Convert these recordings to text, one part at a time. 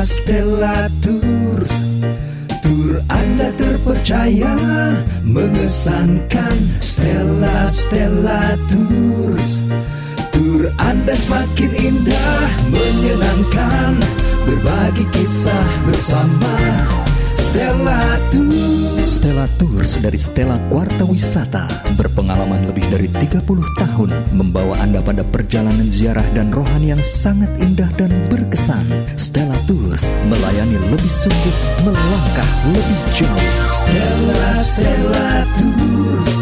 Stella Tours, tur Anda terpercaya, mengesankan. Stella Tours, tur Anda semakin indah, menyenangkan, berbagi kisah bersama. Stella Tours. Stella Tours dari Stella Warta Wisata berpengalaman lebih dari 30 tahun membawa Anda pada perjalanan ziarah dan rohani yang sangat indah dan berkesan. Stella Tours melayani lebih sungguh, melangkah lebih jauh. Stella Tours,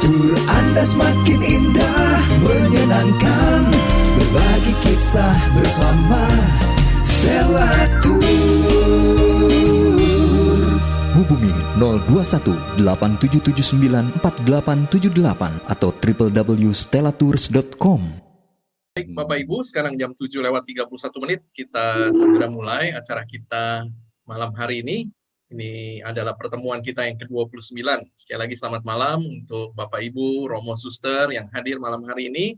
tur Anda semakin indah, menyenangkan, berbagi kisah bersama. Stella Tours. Hubungi 021-8779-4878 atau www.stellatours.com. Baik Bapak Ibu, sekarang jam 7:31 kita segera mulai acara kita malam hari ini. Ini adalah pertemuan kita yang ke-29. Sekali lagi selamat malam untuk Bapak Ibu, Romo Suster yang hadir malam hari ini,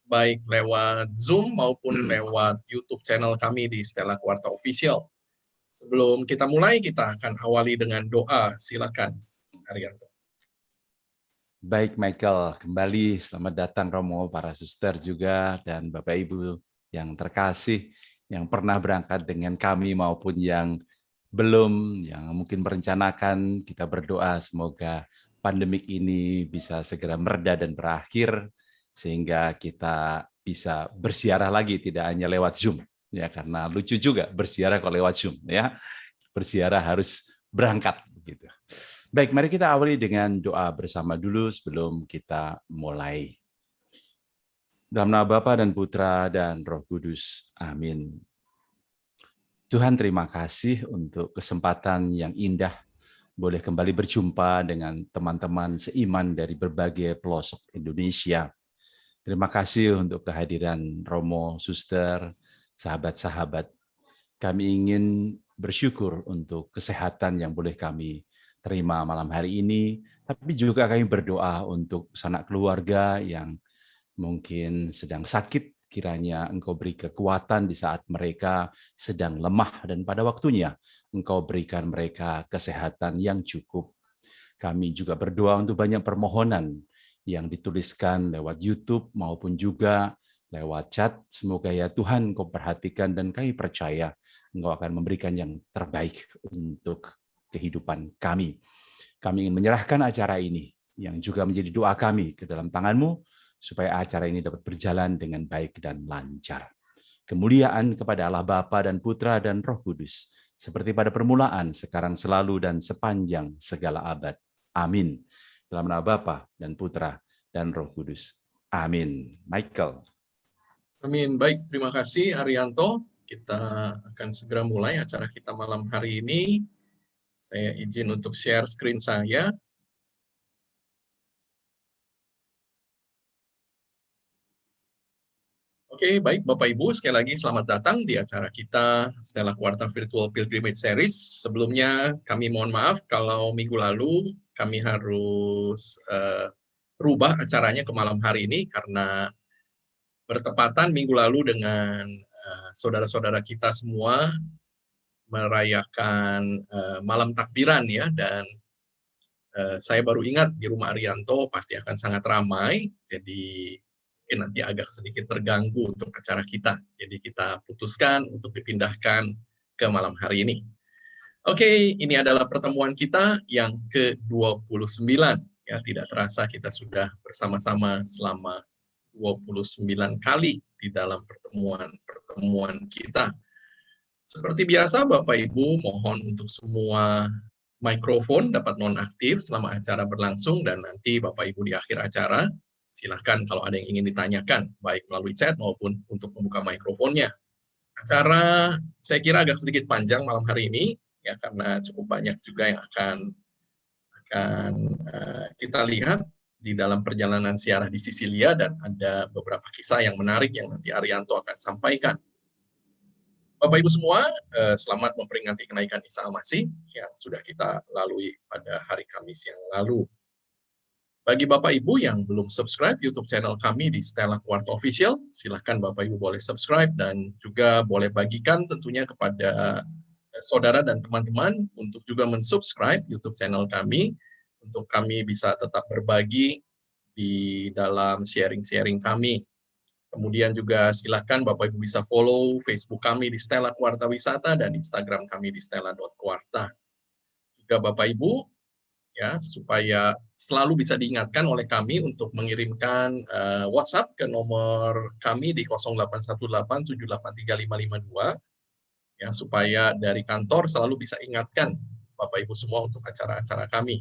baik lewat Zoom maupun lewat YouTube channel kami di Stella Warta Official. Sebelum kita mulai, kita akan awali dengan doa. Silakan, Arianto. Baik, Michael. Kembali selamat datang Romo, para suster juga, dan Bapak Ibu yang terkasih, yang pernah berangkat dengan kami maupun yang belum, yang mungkin merencanakan. Kita berdoa semoga pandemik ini bisa segera mereda dan berakhir, sehingga kita bisa bersiarah lagi, tidak hanya lewat Zoom. Ya, karena lucu juga bersiarah kalau lewat Zoom, ya. Bersiarah harus berangkat gitu. Baik, mari kita awali dengan doa bersama dulu sebelum kita mulai. Dalam nama Bapa dan Putra dan Roh Kudus. Amin. Tuhan, terima kasih untuk kesempatan yang indah boleh kembali berjumpa dengan teman-teman seiman dari berbagai pelosok Indonesia. Terima kasih untuk kehadiran Romo, Suster, sahabat-sahabat. Kami ingin bersyukur untuk kesehatan yang boleh kami terima malam hari ini, tapi juga kami berdoa untuk sanak keluarga yang mungkin sedang sakit, kiranya Engkau beri kekuatan di saat mereka sedang lemah, dan pada waktunya Engkau berikan mereka kesehatan yang cukup. Kami juga berdoa untuk banyak permohonan yang dituliskan lewat YouTube maupun juga lewat chat. Semoga ya Tuhan Engkau perhatikan, dan kami percaya Engkau akan memberikan yang terbaik untuk kehidupan kami. Kami ingin menyerahkan acara ini yang juga menjadi doa kami ke dalam tangan-Mu, supaya acara ini dapat berjalan dengan baik dan lancar. Kemuliaan kepada Allah Bapa dan Putra dan Roh Kudus, seperti pada permulaan, sekarang, selalu, dan sepanjang segala abad. Amin. Dalam nama Bapa dan Putra dan Roh Kudus. Amin. Michael. Amin. Baik, terima kasih Arianto. Kita akan segera mulai acara kita malam hari ini. Saya izin untuk share screen saya. Oke, baik Bapak Ibu, sekali lagi selamat datang di acara kita Stella Warta Virtual Pilgrimage Series. Sebelumnya kami mohon maaf kalau minggu lalu kami harus rubah acaranya ke malam hari ini karena bertepatan minggu lalu dengan saudara-saudara kita semua merayakan malam takbiran ya, dan saya baru ingat di rumah Arianto pasti akan sangat ramai, jadi mungkin nanti agak sedikit terganggu untuk acara kita. Jadi kita putuskan untuk dipindahkan ke malam hari ini. Oke, ini adalah pertemuan kita yang ke-29. Ya, tidak terasa kita sudah bersama-sama selama 29 kali di dalam pertemuan kita. Seperti biasa, Bapak Ibu, mohon untuk semua mikrofon dapat nonaktif selama acara berlangsung, dan nanti Bapak Ibu di akhir acara, silakan kalau ada yang ingin ditanyakan, baik melalui chat maupun untuk membuka mikrofonnya. Acara saya kira agak sedikit panjang malam hari ini, ya karena cukup banyak juga yang akan kita lihat di dalam perjalanan ziarah di Sisilia, dan ada beberapa kisah yang menarik yang nanti Arianto akan sampaikan. Bapak Ibu semua, selamat memperingati kenaikan Isa Al-Masih yang sudah kita lalui pada hari Kamis yang lalu. Bagi Bapak Ibu yang belum subscribe YouTube channel kami di Stella Quarta Official, silahkan Bapak Ibu boleh subscribe dan juga boleh bagikan tentunya kepada saudara dan teman-teman untuk juga mensubscribe YouTube channel kami, untuk kami bisa tetap berbagi di dalam sharing-sharing kami. Kemudian juga silahkan Bapak Ibu bisa follow Facebook kami di Stella Quarta Wisata dan Instagram kami di stella.quarta. Juga Bapak Ibu, ya, supaya selalu bisa diingatkan oleh kami untuk mengirimkan WhatsApp ke nomor kami di 0818783552, ya, supaya dari kantor selalu bisa ingatkan Bapak Ibu semua untuk acara-acara kami.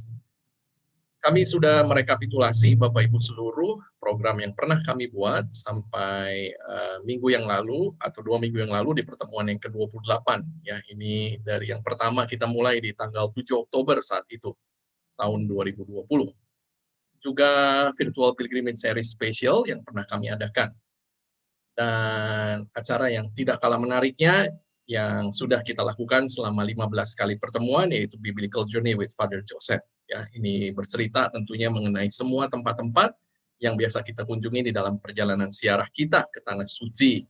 Kami sudah merekapitulasi Bapak Ibu seluruh program yang pernah kami buat sampai minggu yang lalu atau 2 minggu yang lalu di pertemuan yang ke-28. Ya, ini dari yang pertama kita mulai di tanggal 7 Oktober saat itu, tahun 2020. Juga virtual pilgrimage series special yang pernah kami adakan. Dan acara yang tidak kalah menariknya yang sudah kita lakukan selama 15 kali pertemuan, yaitu Biblical Journey with Father Joseph. Ya, ini bercerita tentunya mengenai semua tempat-tempat yang biasa kita kunjungi di dalam perjalanan ziarah kita ke Tanah Suci.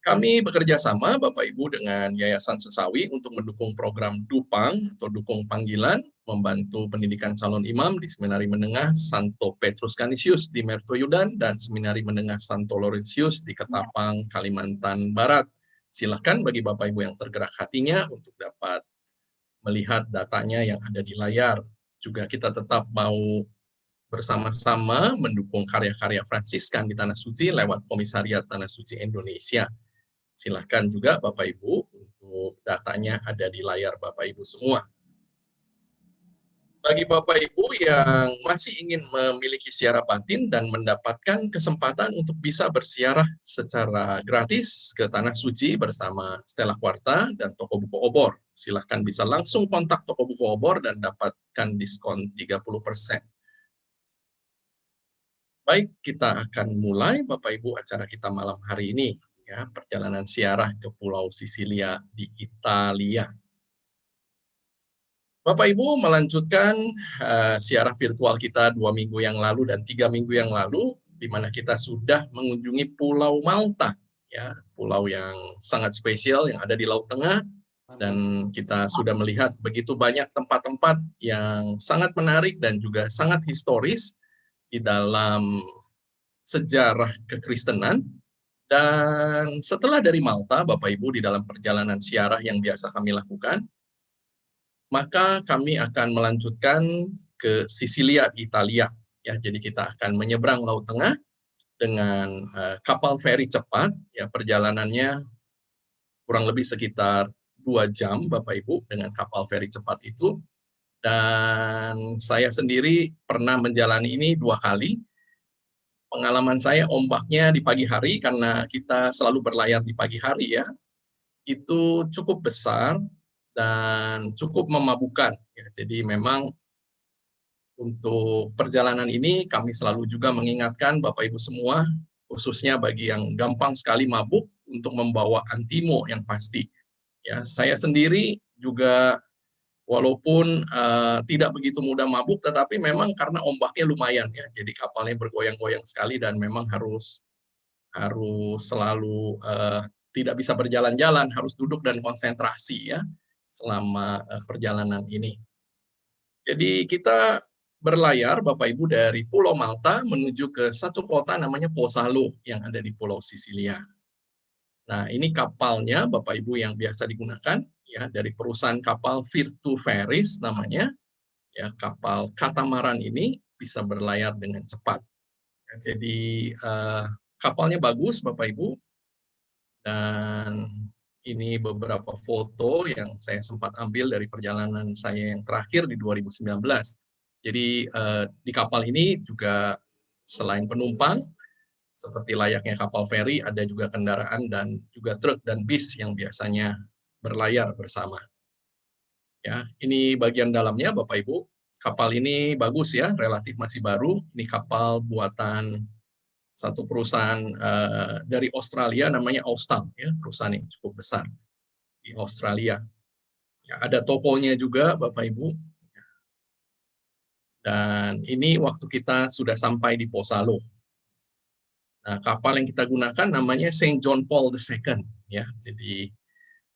Kami bekerja sama Bapak Ibu dengan Yayasan Sesawi untuk mendukung program Dupang atau Dukung Panggilan, membantu pendidikan calon imam di Seminari Menengah Santo Petrus Canisius di Mertoyudan dan Seminari Menengah Santo Laurentius di Ketapang, Kalimantan Barat. Silakan bagi Bapak Ibu yang tergerak hatinya untuk dapat melihat datanya yang ada di layar. Juga kita tetap mau bersama-sama mendukung karya-karya Fransiskan di Tanah Suci lewat Komisariat Tanah Suci Indonesia. Silahkan juga Bapak Ibu untuk datanya ada di layar Bapak Ibu semua. Bagi Bapak Ibu yang masih ingin memiliki ziarah batin dan mendapatkan kesempatan untuk bisa berziarah secara gratis ke Tanah Suci bersama Stella Quarta dan toko buku Obor, silahkan bisa langsung kontak toko buku Obor dan dapatkan diskon 30%. Baik, kita akan mulai Bapak Ibu acara kita malam hari ini. Ya, perjalanan ziarah ke Pulau Sisilia di Italia. Bapak Ibu melanjutkan ziarah virtual kita 2 minggu yang lalu dan 3 minggu yang lalu, di mana kita sudah mengunjungi Pulau Malta, ya, pulau yang sangat spesial yang ada di Laut Tengah, dan kita sudah melihat begitu banyak tempat-tempat yang sangat menarik dan juga sangat historis di dalam sejarah kekristenan. Dan setelah dari Malta, Bapak Ibu, di dalam perjalanan ziarah yang biasa kami lakukan, maka kami akan melanjutkan ke Sisilia, Italia. Ya, jadi kita akan menyeberang Laut Tengah dengan kapal feri cepat. Ya, perjalanannya kurang lebih sekitar 2 jam, Bapak Ibu, dengan kapal feri cepat itu. Dan saya sendiri pernah menjalani ini 2 kali. Pengalaman saya ombaknya di pagi hari, karena kita selalu berlayar di pagi hari ya, itu cukup besar dan cukup memabukkan. Ya, jadi memang untuk perjalanan ini kami selalu juga mengingatkan Bapak Ibu semua, khususnya bagi yang gampang sekali mabuk, untuk membawa antimo yang pasti. Ya, saya sendiri juga walaupun tidak begitu mudah mabuk, tetapi memang karena ombaknya lumayan ya, jadi kapalnya bergoyang-goyang sekali dan memang harus selalu tidak bisa berjalan-jalan, harus duduk dan konsentrasi ya selama perjalanan ini. Jadi kita berlayar Bapak Ibu dari Pulau Malta menuju ke satu kota namanya Pozzallo yang ada di Pulau Sisilia. Nah, ini kapalnya Bapak Ibu yang biasa digunakan ya, dari perusahaan kapal Virtu Ferries namanya. Ya, kapal katamaran ini bisa berlayar dengan cepat. Ya, jadi kapalnya bagus Bapak Ibu. Dan ini beberapa foto yang saya sempat ambil dari perjalanan saya yang terakhir di 2019. Jadi di kapal ini juga selain penumpang, seperti layaknya kapal feri, ada juga kendaraan dan juga truk dan bis yang biasanya berlayar bersama. Ya, ini bagian dalamnya Bapak Ibu. Kapal ini bagus ya, relatif masih baru. Ini kapal buatan satu perusahaan dari Australia namanya Austal, ya, perusahaan yang cukup besar di Australia. Ya, ada tokonya juga Bapak Ibu. Dan ini waktu kita sudah sampai di Pozzallo. Nah, kapal yang kita gunakan namanya Saint John Paul II, ya. Jadi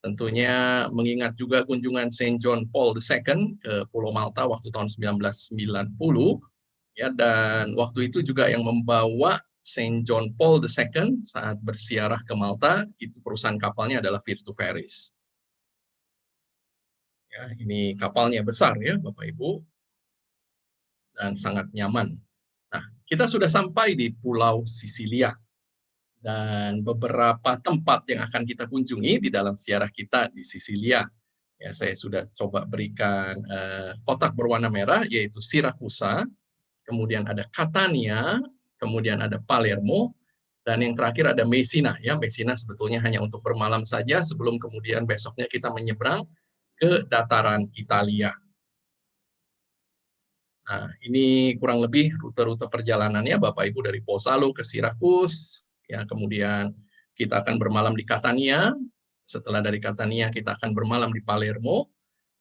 tentunya mengingat juga kunjungan Saint John Paul II ke Pulau Malta waktu tahun 1990, ya, dan waktu itu juga yang membawa Saint John Paul II saat bersiarah ke Malta, itu perusahaan kapalnya adalah Virtu Ferries. Ya, ini kapalnya besar ya, Bapak Ibu, dan sangat nyaman. Nah, kita sudah sampai di Pulau Sisilia, dan beberapa tempat yang akan kita kunjungi di dalam ziarah kita di Sisilia. Ya, saya sudah coba berikan kotak berwarna merah, yaitu Siracusa, kemudian ada Catania, kemudian ada Palermo, dan yang terakhir ada Messina. Ya, Messina sebetulnya hanya untuk bermalam saja sebelum kemudian besoknya kita menyeberang ke dataran Italia. Nah, ini kurang lebih rute-rute perjalanannya Bapak Ibu dari Pozzallo ke Sirakus, ya, kemudian kita akan bermalam di Catania, setelah dari Catania kita akan bermalam di Palermo,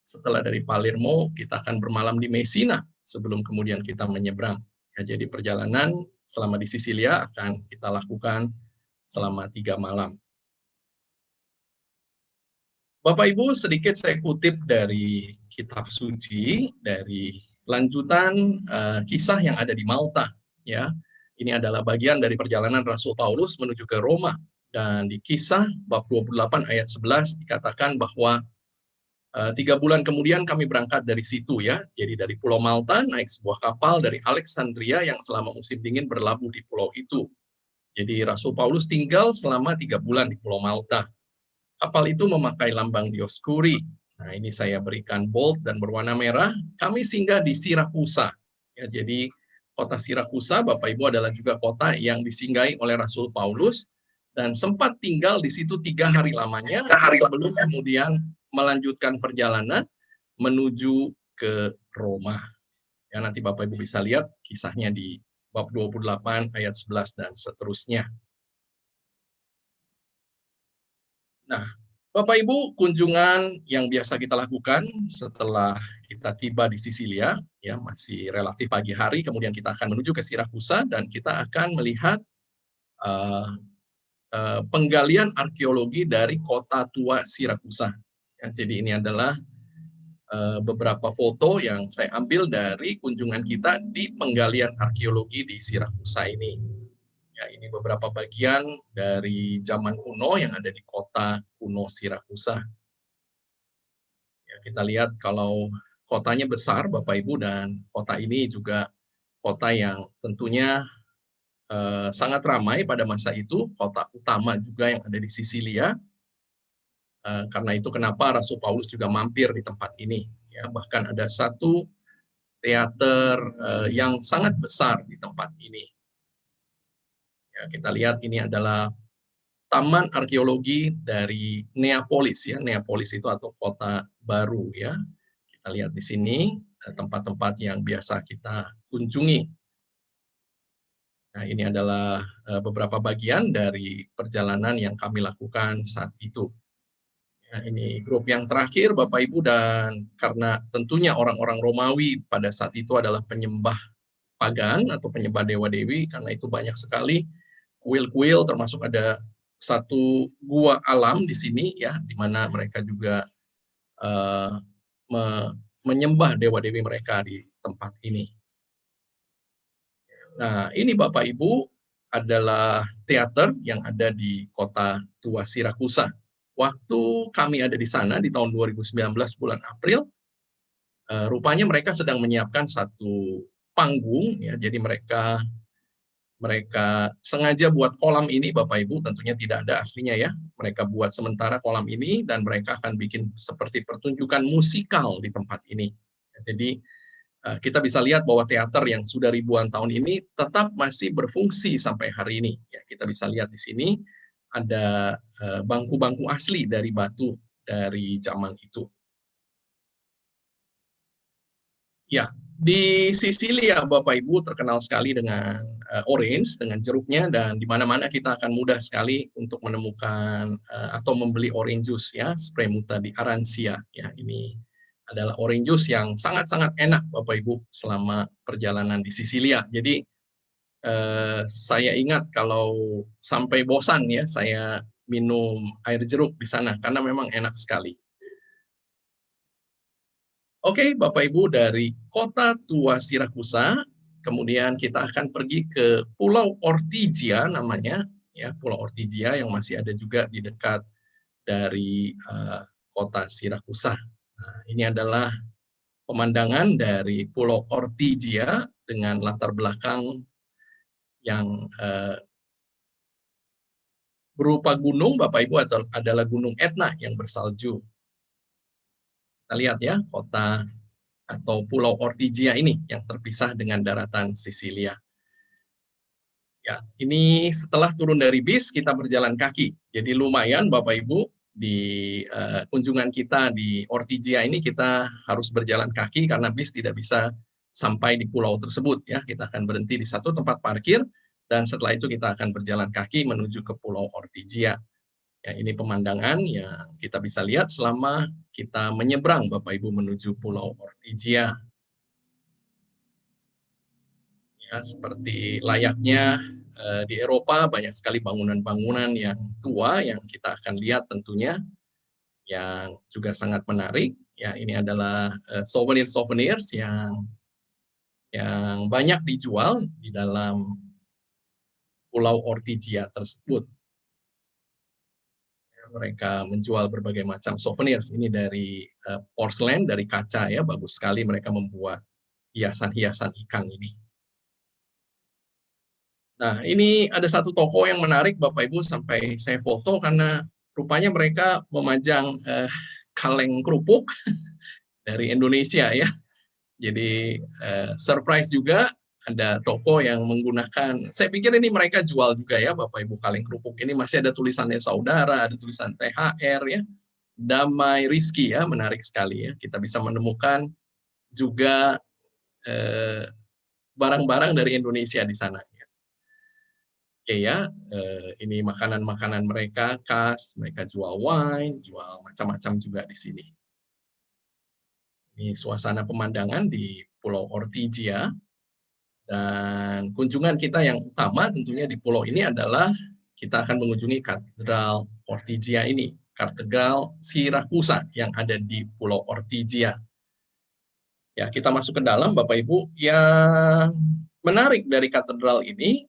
setelah dari Palermo kita akan bermalam di Messina sebelum kemudian kita menyeberang. Ya, jadi perjalanan selama di Sisilia akan kita lakukan selama 3 malam. Bapak Ibu, sedikit saya kutip dari kitab suci, dari lanjutan kisah yang ada di Malta. Ya, ini adalah bagian dari perjalanan Rasul Paulus menuju ke Roma. Dan di kisah bab 28 ayat 11 dikatakan bahwa 3 bulan kemudian kami berangkat dari situ, ya. Jadi dari Pulau Malta naik sebuah kapal dari Alexandria yang selama musim dingin berlabuh di pulau itu. Jadi Rasul Paulus tinggal selama 3 bulan di Pulau Malta. Kapal itu memakai lambang Dioskuri. Nah, ini saya berikan bold dan berwarna merah. Kami singgah di Siracusa. Ya, jadi kota Siracusa, Bapak Ibu, adalah juga kota yang disinggahi oleh Rasul Paulus dan sempat tinggal di situ 3 hari lamanya sebelum kemudian melanjutkan perjalanan menuju ke Roma. Ya, nanti Bapak Ibu bisa lihat kisahnya di bab 28 ayat 11 dan seterusnya. Nah, Bapak Ibu, kunjungan yang biasa kita lakukan setelah kita tiba di Sisilia, ya, masih relatif pagi hari, kemudian kita akan menuju ke Siracusa dan kita akan melihat penggalian arkeologi dari kota tua Siracusa. Ya, jadi ini adalah beberapa foto yang saya ambil dari kunjungan kita di penggalian arkeologi di Siracusa ini. Ya, ini beberapa bagian dari zaman kuno yang ada di kota kuno Siracusa. Ya, kita lihat kalau kotanya besar, Bapak Ibu, dan kota ini juga kota yang tentunya sangat ramai pada masa itu, kota utama juga yang ada di Sisilia. Karena itu kenapa Rasul Paulus juga mampir di tempat ini. Ya, bahkan ada satu teater yang sangat besar di tempat ini. Ya, kita lihat ini adalah taman arkeologi dari Neapolis, ya. Neapolis itu atau kota baru, ya. Kita lihat di sini tempat-tempat yang biasa kita kunjungi. Nah, ini adalah beberapa bagian dari perjalanan yang kami lakukan saat itu. Ya, ini grup yang terakhir, Bapak Ibu, dan karena tentunya orang-orang Romawi pada saat itu adalah penyembah pagan atau penyembah dewa-dewi, karena itu banyak sekali kuil-kuil, termasuk ada satu gua alam di sini, ya, di mana mereka juga menyembah dewa-dewi mereka di tempat ini. Nah, ini Bapak Ibu adalah teater yang ada di kota tua Siracusa. Waktu kami ada di sana di tahun 2019 bulan April, rupanya mereka sedang menyiapkan satu panggung, ya, jadi mereka sengaja buat kolam ini, Bapak Ibu, tentunya tidak ada aslinya, ya. Mereka buat sementara kolam ini dan mereka akan bikin seperti pertunjukan musikal di tempat ini. Jadi kita bisa lihat bahwa teater yang sudah ribuan tahun ini tetap masih berfungsi sampai hari ini. Ya, kita bisa lihat di sini ada bangku-bangku asli dari batu dari zaman itu. Ya, di Sisilia, Bapak Ibu, terkenal sekali dengan orange, dengan jeruknya, dan di mana-mana kita akan mudah sekali untuk menemukan atau membeli orange juice, ya, Spremuta di Arancia. Ya, ini adalah orange juice yang sangat-sangat enak Bapak Ibu selama perjalanan di Sisilia. Jadi saya ingat kalau sampai bosan ya saya minum air jeruk di sana karena memang enak sekali. Oke, Bapak Ibu, dari kota tua Sirakusa, kemudian kita akan pergi ke Pulau Ortigia namanya, ya Pulau Ortigia yang masih ada juga di dekat dari kota Sirakusa. Nah, ini adalah pemandangan dari Pulau Ortigia dengan latar belakang yang berupa gunung, Bapak Ibu, adalah Gunung Etna yang bersalju. Kita lihat ya, kota atau Pulau Ortigia ini yang terpisah dengan daratan Sisilia. Ya, ini setelah turun dari bis kita berjalan kaki. Jadi lumayan Bapak Ibu di kunjungan kita di Ortigia ini kita harus berjalan kaki karena bis tidak bisa sampai di pulau tersebut ya. Kita akan berhenti di satu tempat parkir dan setelah itu kita akan berjalan kaki menuju ke Pulau Ortigia. Ya, ini pemandangan yang kita bisa lihat selama kita menyeberang Bapak Ibu menuju Pulau Ortigia. Ya, seperti layaknya di Eropa banyak sekali bangunan-bangunan yang tua yang kita akan lihat tentunya yang juga sangat menarik. Ya, ini adalah souvenir-souvenirs yang banyak dijual di dalam Pulau Ortigia tersebut. Mereka menjual berbagai macam souvenirs. Ini dari porselen, dari kaca ya, bagus sekali mereka membuat hiasan-hiasan ikan ini. Nah, ini ada satu toko yang menarik Bapak Ibu sampai saya foto karena rupanya mereka memajang kaleng kerupuk dari Indonesia ya. Jadi surprise juga ada toko yang menggunakan, saya pikir ini mereka jual juga ya Bapak Ibu kaleng kerupuk ini masih ada tulisannya saudara, ada tulisan THR ya, damai rizki ya, menarik sekali ya. Kita bisa menemukan juga barang-barang dari Indonesia di sana. Oke ya, ini makanan-makanan mereka khas, mereka jual wine, jual macam-macam juga di sini. Ini suasana pemandangan di Pulau Ortigia. Dan kunjungan kita yang utama tentunya di pulau ini adalah kita akan mengunjungi Katedral Ortigia ini, Katedral Sirakusa yang ada di Pulau Ortigia. Ya, kita masuk ke dalam Bapak Ibu. Yang menarik dari katedral ini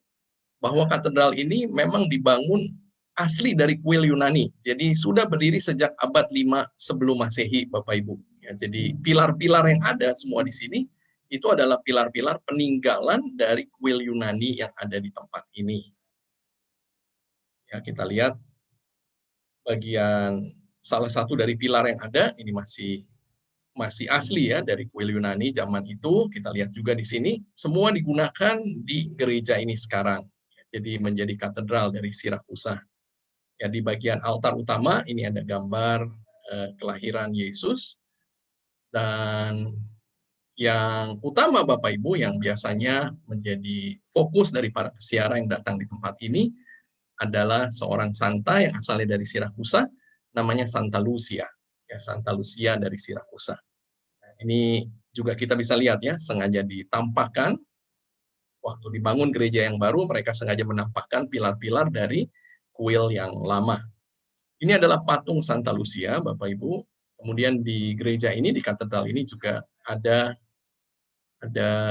bahwa katedral ini memang dibangun asli dari kuil Yunani. Jadi sudah berdiri sejak abad 5 sebelum Masehi, Bapak Ibu. Ya, jadi pilar-pilar yang ada semua di sini itu adalah pilar-pilar peninggalan dari kuil Yunani yang ada di tempat ini. Ya, kita lihat bagian salah satu dari pilar yang ada ini masih asli ya dari kuil Yunani zaman itu. Kita lihat juga di sini semua digunakan di gereja ini sekarang. Jadi menjadi katedral dari Sirakusa. Ya, di bagian altar utama ini ada gambar kelahiran Yesus. Dan yang utama Bapak Ibu yang biasanya menjadi fokus dari para peziarah yang datang di tempat ini adalah seorang santa yang asalnya dari Sirakusa, namanya Santa Lucia. Ya, Santa Lucia dari Sirakusa. Nah, ini juga kita bisa lihat ya, sengaja ditampakkan waktu dibangun gereja yang baru, mereka sengaja menampakkan pilar-pilar dari kuil yang lama. Ini adalah patung Santa Lucia, Bapak Ibu. Kemudian di gereja ini, di katedral ini juga ada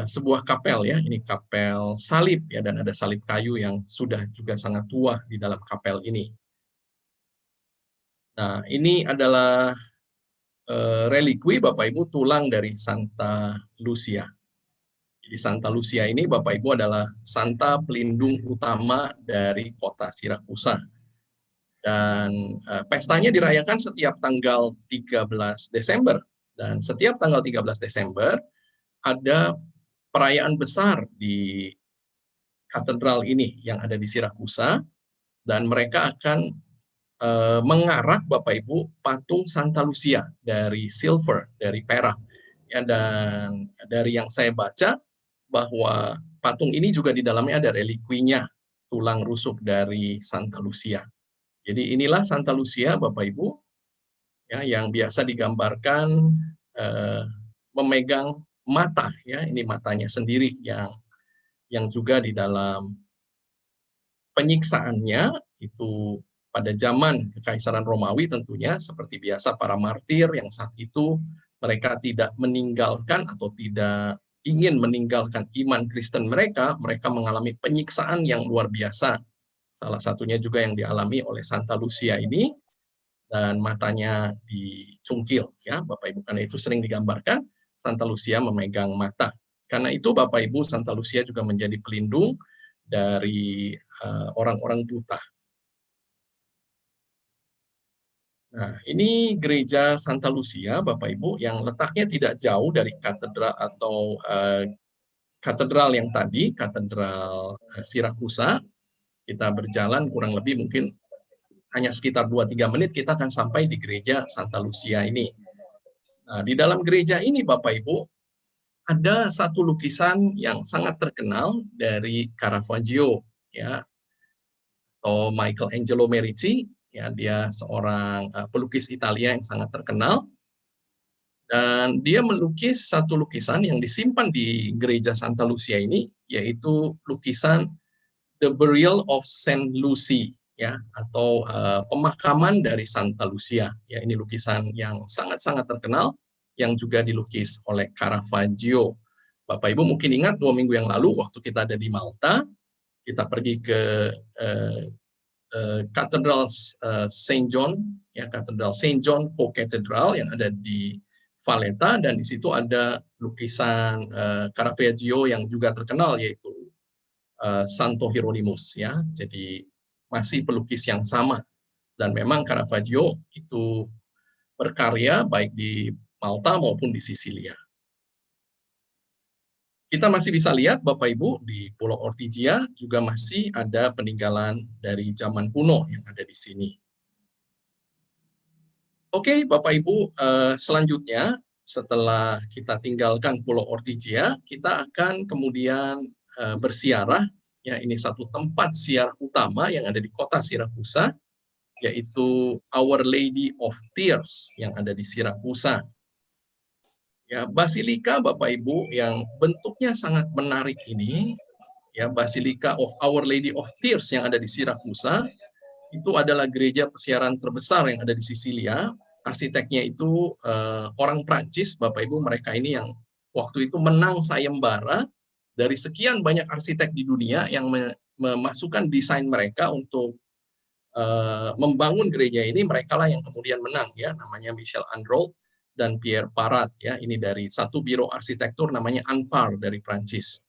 sebuah kapel ya, ini kapel salib ya, dan ada salib kayu yang sudah juga sangat tua di dalam kapel ini. Nah, ini adalah relikwi Bapak Ibu tulang dari Santa Lucia. Jadi Santa Lucia ini Bapak Ibu adalah santa pelindung utama dari kota Sirakusa. Dan pestanya dirayakan setiap tanggal 13 Desember. Dan setiap tanggal 13 Desember ada perayaan besar di katedral ini yang ada di Sirakusa, dan mereka akan mengarak Bapak Ibu patung Santa Lucia dari silver, dari perak. Ya, dan dari yang saya baca bahwa patung ini juga di dalamnya ada relikwinya, tulang rusuk dari Santa Lucia. Jadi inilah Santa Lucia Bapak Ibu ya, yang biasa digambarkan memegang mata, ya, ini matanya sendiri yang juga di dalam penyiksaannya itu pada zaman Kekaisaran Romawi tentunya seperti biasa para martir yang saat itu mereka tidak meninggalkan atau tidak ingin meninggalkan iman Kristen mereka mengalami penyiksaan yang luar biasa. Salah satunya juga yang dialami oleh Santa Lucia ini, dan matanya dicungkil, ya Bapak Ibu, karena itu sering digambarkan Santa Lucia memegang mata. Karena itu Bapak Ibu, Santa Lucia juga menjadi pelindung dari orang-orang buta. Nah, ini gereja Santa Lucia, Bapak Ibu, yang letaknya tidak jauh dari katedral atau katedral yang tadi, katedral Sirakusa. Kita berjalan kurang lebih mungkin hanya sekitar 2-3 menit kita akan sampai di gereja Santa Lucia ini. Nah, di dalam gereja ini, Bapak Ibu, ada satu lukisan yang sangat terkenal dari Caravaggio, ya, atau Michelangelo Merici, ya, dia seorang pelukis Italia yang sangat terkenal, dan dia melukis satu lukisan yang disimpan di gereja Santa Lucia ini, yaitu lukisan The Burial of Saint Lucy, ya, atau pemakaman dari Santa Lucia. Ya, ini lukisan yang sangat-sangat terkenal yang juga dilukis oleh Caravaggio. Bapak Ibu mungkin ingat 2 minggu yang lalu waktu kita ada di Malta, kita pergi ke Katedral Saint John, ya, Katedral Saint John Co-Cathedral yang ada di Valletta, dan di situ ada lukisan Caravaggio yang juga terkenal, yaitu Santo Hieronymus, ya. Jadi masih pelukis yang sama, dan memang Caravaggio itu berkarya baik di Malta maupun di Sisilia. Kita masih bisa lihat Bapak Ibu di Pulau Ortigia juga masih ada peninggalan dari zaman kuno yang ada di sini. Oke, Bapak Ibu, selanjutnya setelah kita tinggalkan Pulau Ortigia, kita akan kemudian bersiarah, ya, ini satu tempat siarah utama yang ada di kota Sirakusa, yaitu Our Lady of Tears yang ada di Sirakusa. Ya, Basilika Bapak Ibu yang bentuknya sangat menarik ini, ya, Basilika of Our Lady of Tears yang ada di Sirakusa, itu adalah gereja pesiaran terbesar yang ada di Sisilia. Arsiteknya itu orang Prancis, Bapak Ibu, mereka ini yang waktu itu menang sayembara dari sekian banyak arsitek di dunia yang memasukkan desain mereka untuk membangun gereja ini, mereka lah yang kemudian menang, ya, namanya Michel Androld dan Pierre Parat, ya, ini dari satu biro arsitektur namanya ANPAR dari Prancis.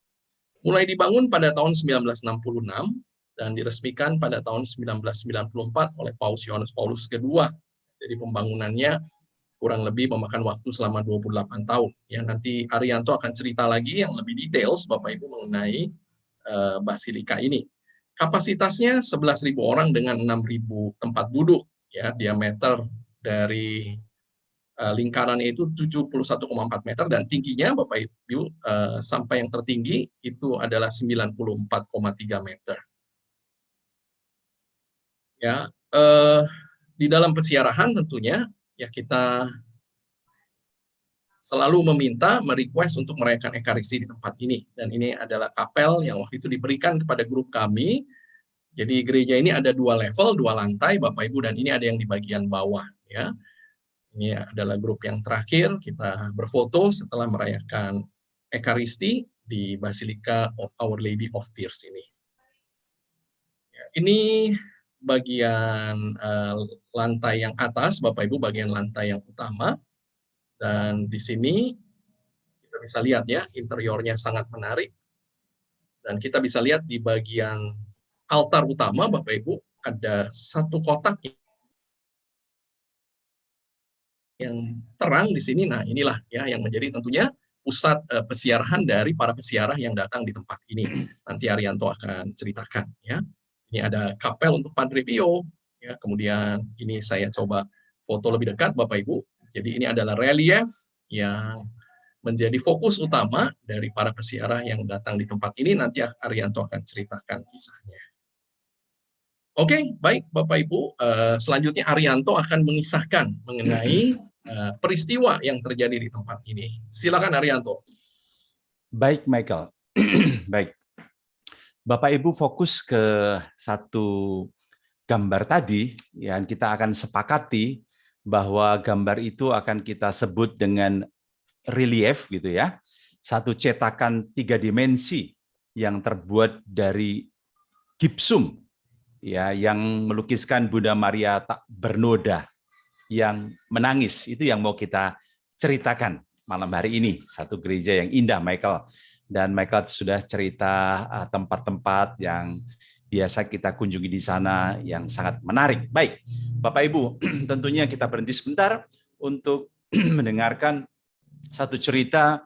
Mulai dibangun pada tahun 1966 dan diresmikan pada tahun 1994 oleh Paus Yohanes Paulus II. Jadi pembangunannya kurang lebih memakan waktu selama 28 tahun. Ya, nanti Arianto akan cerita lagi yang lebih details Bapak Ibu mengenai Basilika ini. Kapasitasnya 11.000 orang dengan 6.000 tempat duduk, ya, diameter dari lingkarannya itu 71,4 meter dan tingginya Bapak Ibu sampai yang tertinggi itu adalah 94,3 meter. Ya, di dalam pesiarahan tentunya ya kita selalu merequest untuk merayakan Ekaristi di tempat ini, dan ini adalah kapel yang waktu itu diberikan kepada grup kami. Jadi gereja ini ada 2 level, 2 lantai Bapak Ibu, dan ini ada yang di bagian bawah, ya. Ini adalah grup yang terakhir kita berfoto setelah merayakan Ekaristi di Basilika of Our Lady of Tears ini. Ya, ini bagian lantai yang atas, Bapak Ibu, bagian lantai yang utama. Dan di sini kita bisa lihat, ya, interiornya sangat menarik. Dan kita bisa lihat di bagian altar utama, Bapak Ibu, ada satu kotak yang terang di sini. Nah, inilah, ya, yang menjadi tentunya pusat pesiarahan dari para pesiarah yang datang di tempat ini. Nanti Arianto akan ceritakan, ya. Ini ada kapel untuk Padre Pio, ya. Kemudian ini saya coba foto lebih dekat Bapak Ibu. Jadi ini adalah relief yang menjadi fokus utama dari para pesiarah yang datang di tempat ini. Nanti Arianto akan ceritakan kisahnya. Oke, baik Bapak Ibu. Selanjutnya Arianto akan mengisahkan mengenai peristiwa yang terjadi di tempat ini. Silakan Arianto. Baik, Michael. Baik. Bapak Ibu fokus ke satu gambar tadi, yang kita akan sepakati bahwa gambar itu akan kita sebut dengan relief, gitu ya. Satu cetakan 3 dimensi yang terbuat dari gipsum, ya, yang melukiskan Bunda Maria tak bernoda yang menangis. Itu yang mau kita ceritakan malam hari ini. Satu gereja yang indah, Michael. Dan Michael sudah cerita tempat-tempat yang biasa kita kunjungi di sana yang sangat menarik. Baik, Bapak Ibu, tentunya kita berhenti sebentar untuk mendengarkan satu cerita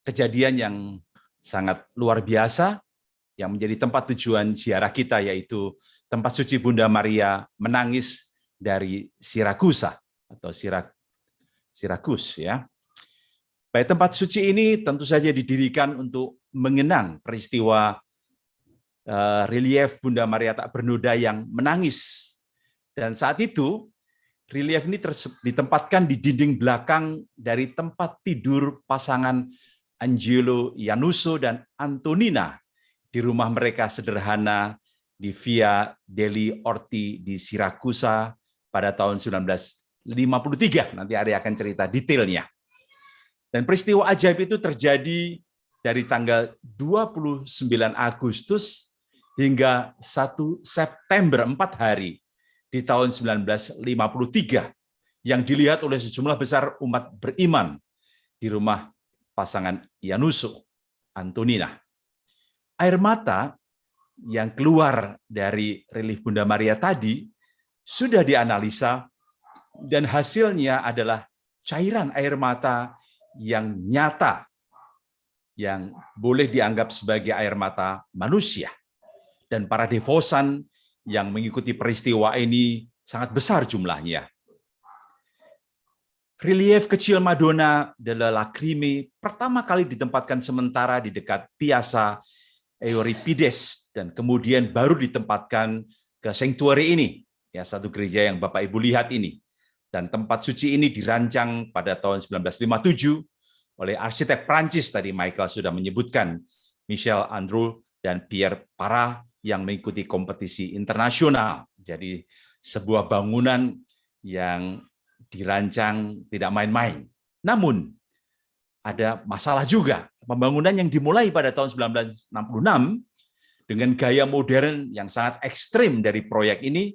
kejadian yang sangat luar biasa yang menjadi tempat tujuan ziarah kita, yaitu tempat suci Bunda Maria menangis dari Sirakusa atau Sirakus, ya. Baik, tempat suci ini tentu saja didirikan untuk mengenang peristiwa relief Bunda Maria tak bernoda yang menangis. Dan saat itu relief ini ditempatkan di dinding belakang dari tempat tidur pasangan Angelo Iannuso dan Antonina di rumah mereka sederhana di Via degli Orti di Sirakusa pada tahun 1953. Nanti Ari akan cerita detailnya. Dan peristiwa ajaib itu terjadi dari tanggal 29 Agustus hingga 1 September, 4 hari di tahun 1953, yang dilihat oleh sejumlah besar umat beriman di rumah pasangan Iannuso, Antonina. Air mata yang keluar dari relief Bunda Maria tadi sudah dianalisa dan hasilnya adalah cairan air mata yang nyata, yang boleh dianggap sebagai air mata manusia. Dan para devosan yang mengikuti peristiwa ini sangat besar jumlahnya. Relief kecil Madonna delle Lacrime pertama kali ditempatkan sementara di dekat Piazza Euripides dan kemudian baru ditempatkan ke sanctuary ini, ya, satu gereja yang Bapak Ibu lihat ini. Dan tempat suci ini dirancang pada tahun 1957 oleh arsitek Prancis, tadi Michael sudah menyebutkan, Michel Andrew dan Pierre Para, yang mengikuti kompetisi internasional. Jadi sebuah bangunan yang dirancang tidak main-main. Namun ada masalah juga. Pembangunan yang dimulai pada tahun 1966 dengan gaya modern yang sangat ekstrim dari proyek ini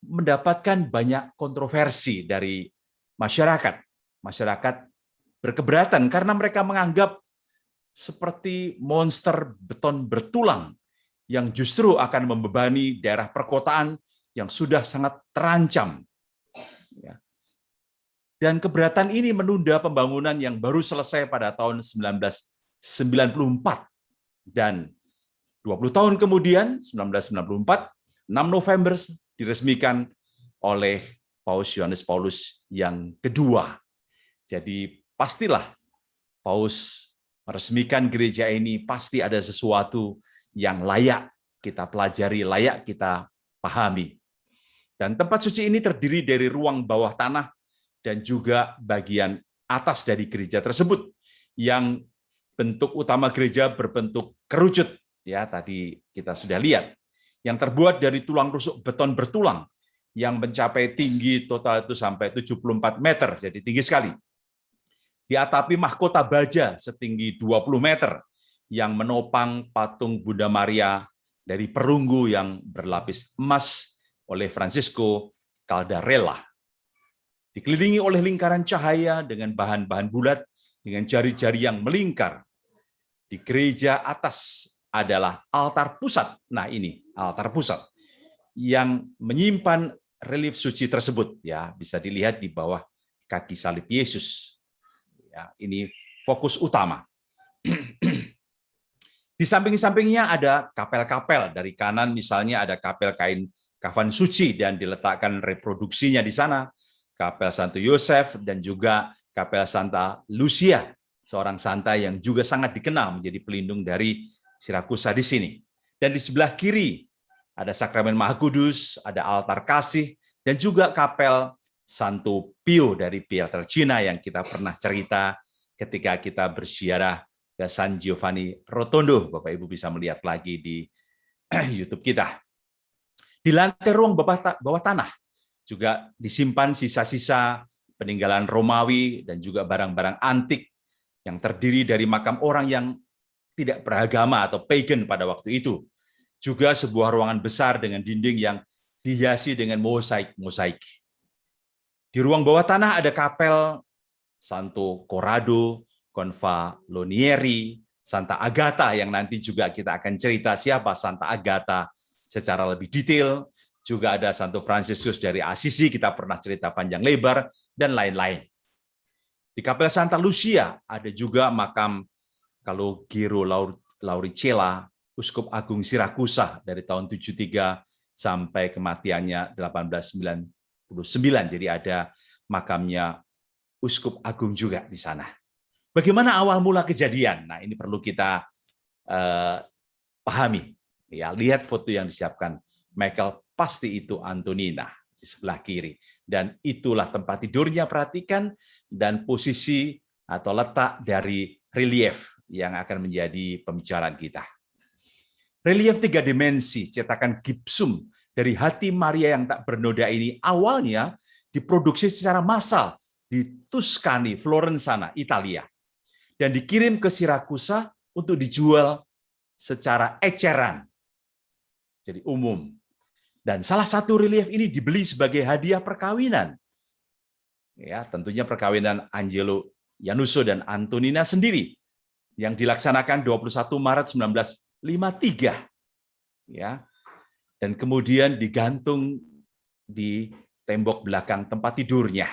mendapatkan banyak kontroversi dari masyarakat. Masyarakat berkeberatan karena mereka menganggap seperti monster beton bertulang yang justru akan membebani daerah perkotaan yang sudah sangat terancam. Dan keberatan ini menunda pembangunan yang baru selesai pada tahun 1994. Dan 20 tahun kemudian, 1994, 6 November, diresmikan oleh Paus Yohanes Paulus yang kedua. Jadi pastilah Paus meresmikan gereja ini, pasti ada sesuatu yang layak kita pelajari, layak kita pahami. Dan tempat suci ini terdiri dari ruang bawah tanah dan juga bagian atas dari gereja tersebut, yang bentuk utama gereja berbentuk kerucut, ya, tadi kita sudah lihat, yang terbuat dari tulang rusuk beton bertulang yang mencapai tinggi total itu sampai 74 meter, jadi tinggi sekali. Diatapi mahkota baja setinggi 20 meter yang menopang patung Bunda Maria dari perunggu yang berlapis emas oleh Francisco Caldarella. Dikelilingi oleh lingkaran cahaya dengan bahan-bahan bulat dengan jari-jari yang melingkar. Di gereja atas adalah altar pusat. Nah, ini altar pusat yang menyimpan relief suci tersebut, ya, bisa dilihat di bawah kaki salib Yesus. Ya, ini fokus utama. Di samping-sampingnya ada kapel-kapel. Dari kanan misalnya ada kapel kain kafan suci dan diletakkan reproduksinya di sana. Kapel Santo Yosef dan juga kapel Santa Lucia, seorang santa yang juga sangat dikenal menjadi pelindung dari Sirakusa di sini. Dan di sebelah kiri ada sakramen Maha Kudus, ada altar kasih, dan juga kapel Santo Pio dari Pietrelcina yang kita pernah cerita ketika kita berziarah ke San Giovanni Rotondo. Bapak Ibu bisa melihat lagi di YouTube kita. Di lantai ruang bawah tanah juga disimpan sisa-sisa peninggalan Romawi dan juga barang-barang antik yang terdiri dari makam orang yang tidak beragama atau pagan pada waktu itu. Juga sebuah ruangan besar dengan dinding yang dihiasi dengan mosaik-mosaik. Di ruang bawah tanah ada kapel Santo Corrado, Confalonieri, Santa Agata yang nanti juga kita akan cerita siapa Santa Agata secara lebih detail. Juga ada Santo Fransiskus dari Assisi, kita pernah cerita panjang lebar, dan lain-lain. Di kapel Santa Lucia ada juga makam Calogero Lauricella, Uskup Agung Sirakusa dari tahun 73 sampai kematiannya 1899. Jadi ada makamnya Uskup Agung juga di sana. Bagaimana awal mula kejadian? Nah, ini perlu kita pahami. Ya, lihat foto yang disiapkan Michael, pasti itu Antonina di sebelah kiri. Dan itulah tempat tidurnya, perhatikan, dan posisi atau letak dari relief yang akan menjadi pembicaraan kita. Relief 3 dimensi cetakan gipsum dari hati Maria yang tak bernoda ini awalnya diproduksi secara massal di Tuscany, Florence, Italia, dan dikirim ke Sirakusa untuk dijual secara eceran, jadi umum. Dan salah satu relief ini dibeli sebagai hadiah perkawinan. Ya, tentunya perkawinan Angelo Iannuso dan Antonina sendiri yang dilaksanakan 21 Maret 1953. Ya. Dan kemudian digantung di tembok belakang tempat tidurnya.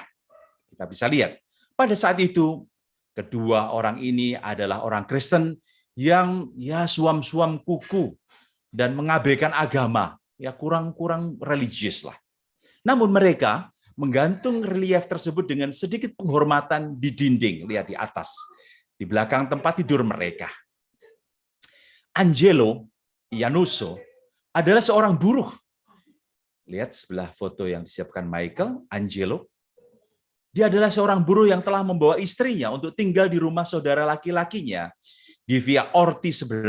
Kita bisa lihat. Pada saat itu kedua orang ini adalah orang Kristen yang ya suam-suam kuku dan mengabaikan agama. Ya kurang religius lah. Namun mereka menggantung relief tersebut dengan sedikit penghormatan di dinding, lihat di atas, di belakang tempat tidur mereka. Angelo Iannuso adalah seorang buruh. Lihat sebelah foto yang disiapkan Michael, Angelo. Dia adalah seorang buruh yang telah membawa istrinya untuk tinggal di rumah saudara laki-lakinya di Via Orti 11,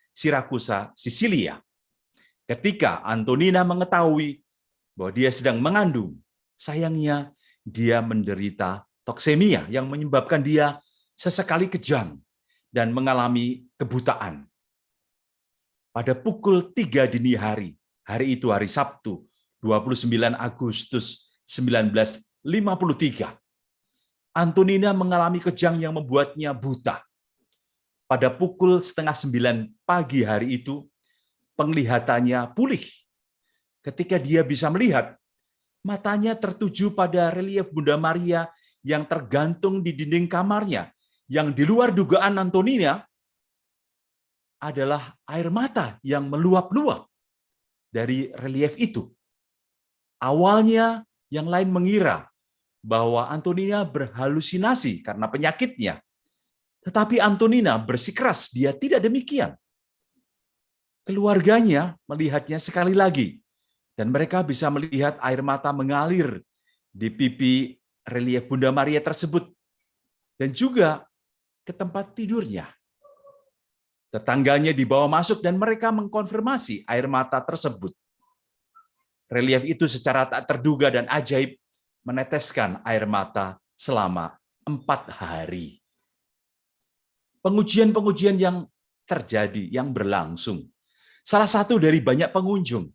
Sirakusa, Sisilia. Ketika Antonina mengetahui bahwa dia sedang mengandung, sayangnya dia menderita toksemia yang menyebabkan dia sesekali kejang dan mengalami kebutaan. Pada pukul 3 dini hari itu hari Sabtu, 29 Agustus 1953, Antonina mengalami kejang yang membuatnya buta. Pada pukul 8:30 pagi hari itu, penglihatannya pulih. Ketika dia bisa melihat, matanya tertuju pada relief Bunda Maria yang tergantung di dinding kamarnya, yang di luar dugaan Antonina adalah air mata yang meluap-luap dari relief itu. Awalnya yang lain mengira bahwa Antonina berhalusinasi karena penyakitnya. Tetapi Antonina bersikeras dia tidak demikian. Keluarganya melihatnya sekali lagi, dan mereka bisa melihat air mata mengalir di pipi relief Bunda Maria tersebut, dan juga ke tempat tidurnya. Tetangganya dibawa masuk dan mereka mengkonfirmasi air mata tersebut. Relief itu secara tak terduga dan ajaib meneteskan air mata selama 4 hari. Pengujian-pengujian yang terjadi, yang berlangsung. Salah satu dari banyak pengunjung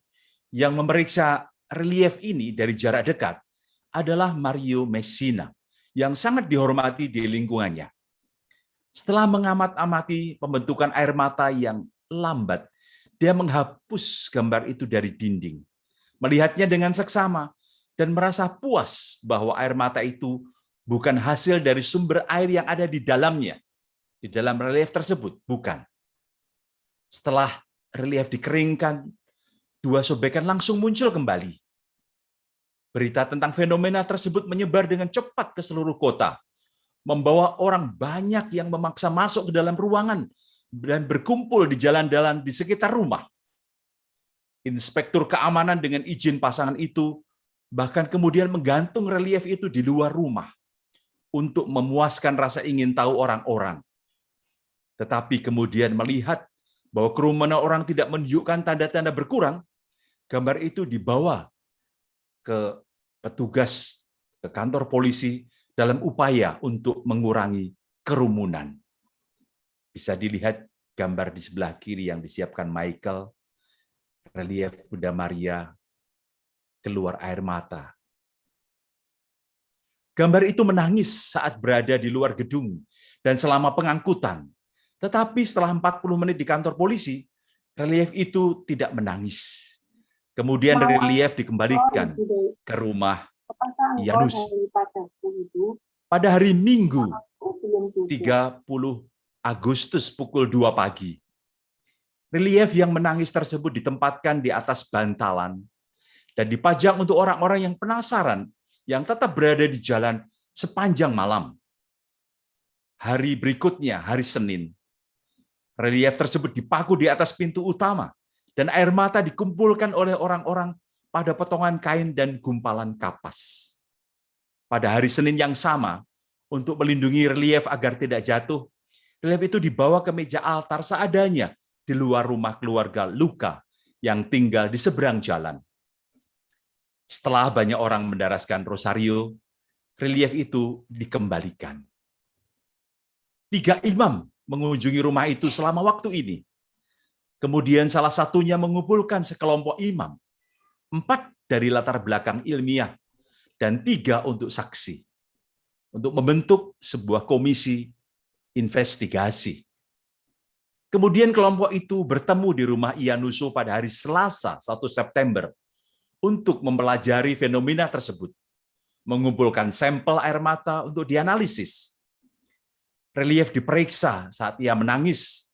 yang memeriksa relief ini dari jarak dekat adalah Mario Messina, yang sangat dihormati di lingkungannya. Setelah mengamat-amati pembentukan air mata yang lambat, dia menghapus gambar itu dari dinding, melihatnya dengan seksama, dan merasa puas bahwa air mata itu bukan hasil dari sumber air yang ada di dalamnya, di dalam relief tersebut, bukan. Setelah relief dikeringkan, 2 sobekan langsung muncul kembali. Berita tentang fenomena tersebut menyebar dengan cepat ke seluruh kota, membawa orang banyak yang memaksa masuk ke dalam ruangan dan berkumpul di jalan-jalan di sekitar rumah. Inspektur keamanan dengan izin pasangan itu bahkan kemudian menggantung relief itu di luar rumah untuk memuaskan rasa ingin tahu orang-orang. Tetapi kemudian melihat bahwa kerumunan orang tidak menunjukkan tanda-tanda berkurang, gambar itu dibawa ke petugas, ke kantor polisi dalam upaya untuk mengurangi kerumunan. Bisa dilihat gambar di sebelah kiri yang disiapkan Michael, relief Bunda Maria keluar air mata. Gambar itu menangis saat berada di luar gedung dan selama pengangkutan. Tetapi setelah 40 menit di kantor polisi, relief itu tidak menangis. Kemudian relief dikembalikan ke rumah Janus. Pada hari Minggu, 30 Agustus pukul 2 pagi, relief yang menangis tersebut ditempatkan di atas bantalan dan dipajang untuk orang-orang yang penasaran yang tetap berada di jalan sepanjang malam. Hari berikutnya, hari Senin, relief tersebut dipaku di atas pintu utama dan air mata dikumpulkan oleh orang-orang pada potongan kain dan gumpalan kapas. Pada hari Senin yang sama, untuk melindungi relief agar tidak jatuh, relief itu dibawa ke meja altar seadanya di luar rumah keluarga Luka yang tinggal di seberang jalan. Setelah banyak orang mendaraskan rosario, relief itu dikembalikan. 3 imam mengunjungi rumah itu selama waktu ini. Kemudian salah satunya mengumpulkan sekelompok imam, 4 dari latar belakang ilmiah, dan 3 untuk saksi, untuk membentuk sebuah komisi investigasi. Kemudian kelompok itu bertemu di rumah Ianuso pada hari Selasa 1 September untuk mempelajari fenomena tersebut, mengumpulkan sampel air mata untuk dianalisis. Relief diperiksa saat ia menangis,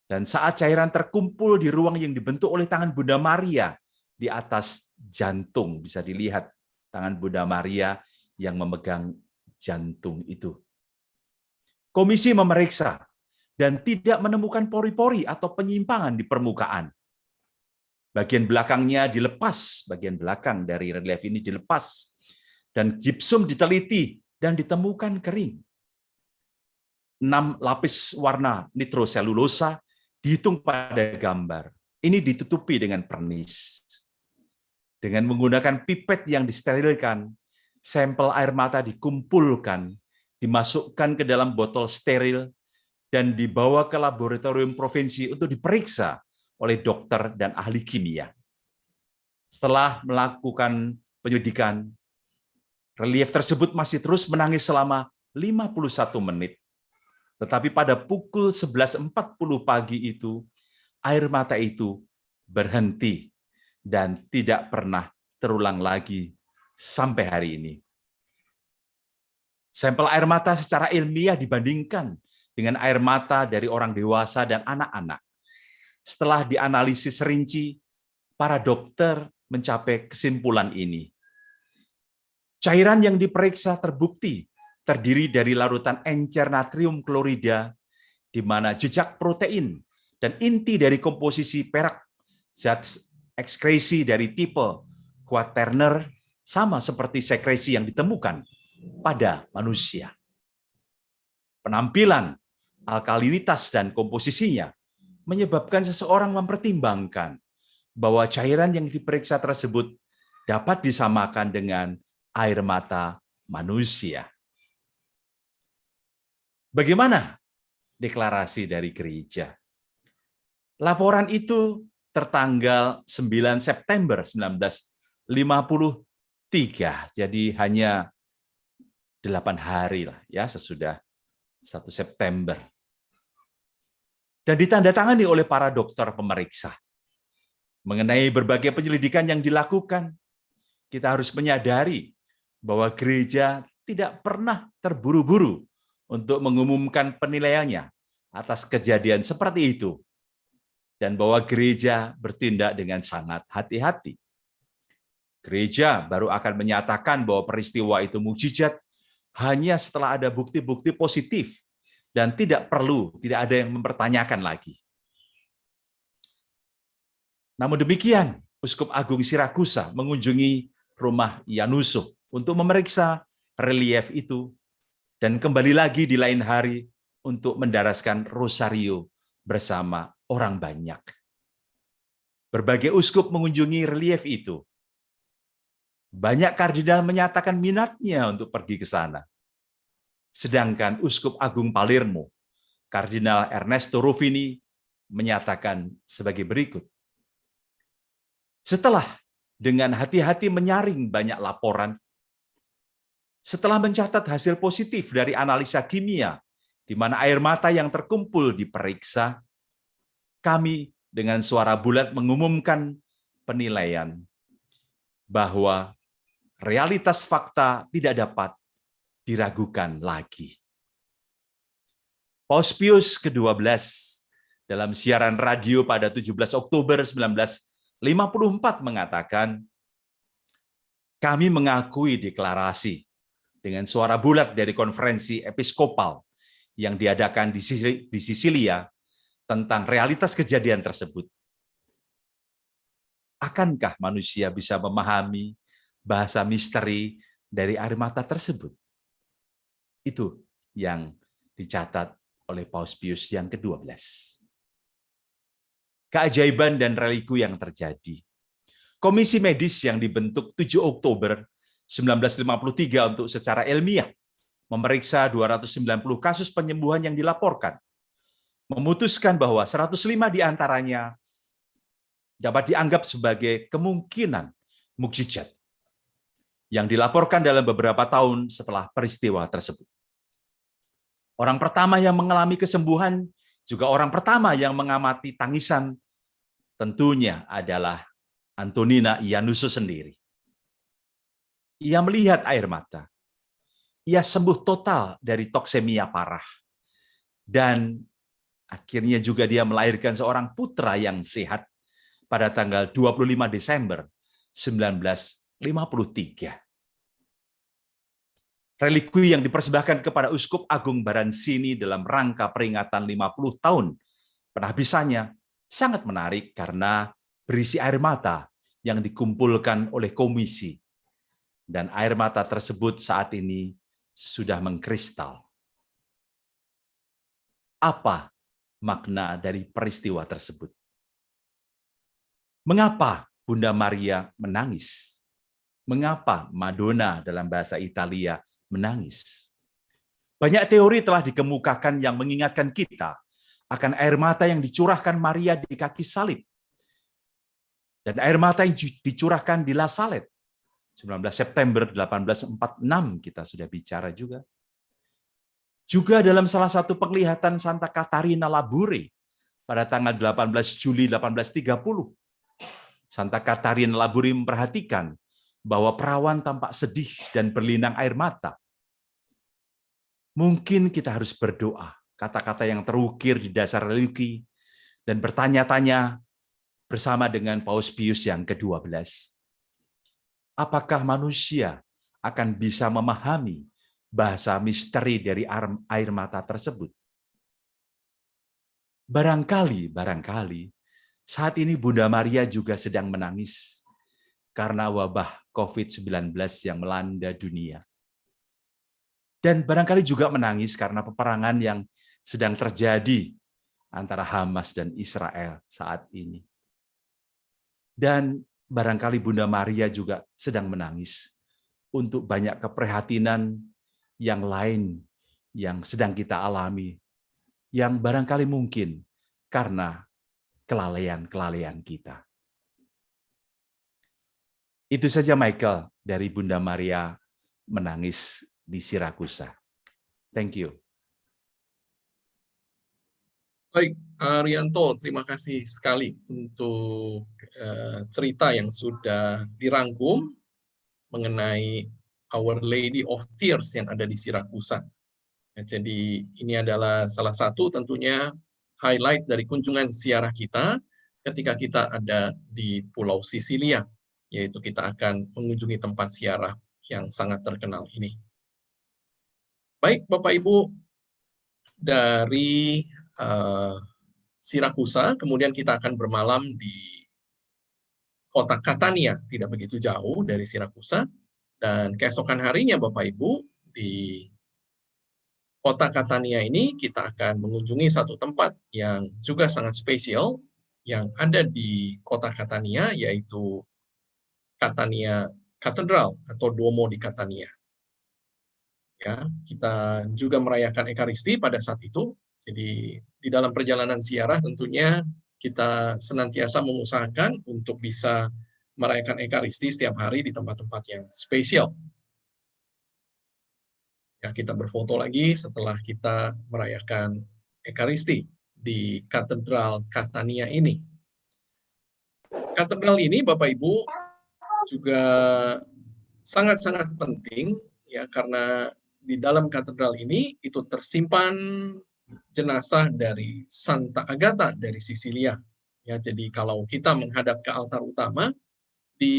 dan saat cairan terkumpul di ruang yang dibentuk oleh tangan Bunda Maria di atas jantung. Bisa dilihat tangan Bunda Maria yang memegang jantung itu. Komisi memeriksa dan tidak menemukan pori-pori atau penyimpangan di permukaan. Bagian belakangnya dilepas, bagian belakang dari relief ini dilepas, dan gipsum diteliti dan ditemukan kering. 6 lapis warna nitroselulosa dihitung pada gambar. Ini ditutupi dengan pernis. Dengan menggunakan pipet yang disterilkan, sampel air mata dikumpulkan, dimasukkan ke dalam botol steril, dan dibawa ke laboratorium provinsi untuk diperiksa oleh dokter dan ahli kimia. Setelah melakukan penyelidikan, relief tersebut masih terus menangis selama 51 menit. Tetapi pada pukul 11.40 pagi itu, air mata itu berhenti dan tidak pernah terulang lagi sampai hari ini. Sampel air mata secara ilmiah dibandingkan dengan air mata dari orang dewasa dan anak-anak. Setelah dianalisis rinci, para dokter mencapai kesimpulan ini. Cairan yang diperiksa terbukti terdiri dari larutan encer natrium klorida, di mana jejak protein dan inti dari komposisi perak zat ekskresi dari tipe quaterner sama seperti sekresi yang ditemukan pada manusia. Penampilan, alkalinitas, dan komposisinya menyebabkan seseorang mempertimbangkan bahwa cairan yang diperiksa tersebut dapat disamakan dengan air mata manusia. Bagaimana deklarasi dari gereja? Laporan itu tertanggal 9 September 1953, jadi hanya 8 hari lah ya sesudah 1 September. Dan ditandatangani oleh para dokter pemeriksa. Mengenai berbagai penyelidikan yang dilakukan, kita harus menyadari bahwa gereja tidak pernah terburu-buru untuk mengumumkan penilaiannya atas kejadian seperti itu, dan bahwa gereja bertindak dengan sangat hati-hati. Gereja baru akan menyatakan bahwa peristiwa itu mukjizat hanya setelah ada bukti-bukti positif dan tidak ada yang mempertanyakan lagi. Namun demikian, Uskup Agung Sirakusa mengunjungi rumah Yanuso untuk memeriksa relief itu dan kembali lagi di lain hari untuk mendaraskan rosario bersama orang banyak. Berbagai uskup mengunjungi relief itu. Banyak kardinal menyatakan minatnya untuk pergi ke sana. Sedangkan Uskup Agung Palermo, Kardinal Ernesto Ruffini, menyatakan sebagai berikut. Setelah dengan hati-hati menyaring banyak laporan, setelah mencatat hasil positif dari analisa kimia, di mana air mata yang terkumpul diperiksa, kami dengan suara bulat mengumumkan penilaian bahwa realitas fakta tidak dapat diragukan lagi. Paus Pius ke-12 dalam siaran radio pada 17 Oktober 1954 mengatakan, kami mengakui deklarasi dengan suara bulat dari konferensi episkopal yang diadakan di Sisilia tentang realitas kejadian tersebut. Akankah manusia bisa memahami bahasa misteri dari air mata tersebut? Itu yang dicatat oleh Paus Pius yang ke-12. Keajaiban dan reliku yang terjadi. Komisi medis yang dibentuk 7 Oktober 1953 untuk secara ilmiah memeriksa 290 kasus penyembuhan yang dilaporkan, memutuskan bahwa 105 diantaranya dapat dianggap sebagai kemungkinan mukjizat yang dilaporkan dalam beberapa tahun setelah peristiwa tersebut. Orang pertama yang mengalami kesembuhan, juga orang pertama yang mengamati tangisan, tentunya adalah Antonina Ianuso sendiri. Ia melihat air mata. Ia sembuh total dari toksemia parah. Dan akhirnya juga dia melahirkan seorang putra yang sehat pada tanggal 25 Desember 1953. Relikui yang dipersembahkan kepada Uskup Agung Baransini dalam rangka peringatan 50 tahun penghabisannya sangat menarik karena berisi air mata yang dikumpulkan oleh komisi. Dan air mata tersebut saat ini sudah mengkristal. Apa makna dari peristiwa tersebut? Mengapa Bunda Maria menangis? Mengapa Madonna dalam bahasa Italia menangis? Banyak teori telah dikemukakan yang mengingatkan kita akan air mata yang dicurahkan Maria di kaki salib. Dan air mata yang dicurahkan di La Salette. 19 September 1846 kita sudah bicara juga. Juga dalam salah satu penglihatan Santa Catarina Labure pada tanggal 18 Juli 1830. Santa Catarina Labure memperhatikan bahwa perawan tampak sedih dan berlinang air mata. Mungkin kita harus berdoa, kata-kata yang terukir di dasar religi, dan bertanya-tanya bersama dengan Paus Pius yang ke-12. Apakah manusia akan bisa memahami bahasa misteri dari air mata tersebut? Barangkali saat ini Bunda Maria juga sedang menangis karena wabah COVID-19 yang melanda dunia. Dan barangkali juga menangis karena peperangan yang sedang terjadi antara Hamas dan Israel saat ini. Dan barangkali Bunda Maria juga sedang menangis untuk banyak keprihatinan yang lain yang sedang kita alami, yang barangkali mungkin karena kelalaian kita. Itu saja Michael dari Bunda Maria menangis di Sirakusa. Thank you. Baik, Arianto, terima kasih sekali untuk cerita yang sudah dirangkum mengenai Our Lady of Tears yang ada di Sirakusa. Jadi ini adalah salah satu tentunya highlight dari kunjungan ziarah kita ketika kita ada di Pulau Sisilia, yaitu kita akan mengunjungi tempat ziarah yang sangat terkenal ini. Baik, Bapak Ibu, dari Sirakusa, kemudian kita akan bermalam di kota Catania, tidak begitu jauh dari Sirakusa. Dan keesokan harinya Bapak Ibu, di kota Catania ini kita akan mengunjungi satu tempat yang juga sangat spesial yang ada di kota Catania, yaitu Catania Katedral atau Duomo di Catania. Ya, kita juga merayakan Ekaristi pada saat itu. Jadi di dalam perjalanan ziarah tentunya kita senantiasa mengusahakan untuk bisa merayakan Ekaristi setiap hari di tempat-tempat yang spesial. Ya, kita berfoto lagi setelah kita merayakan Ekaristi di Katedral Catania ini. Katedral ini, Bapak Ibu, juga sangat-sangat penting ya, karena di dalam katedral ini itu tersimpan jenazah dari Santa Agata dari Sisilia. Ya, jadi kalau kita menghadap ke altar utama, di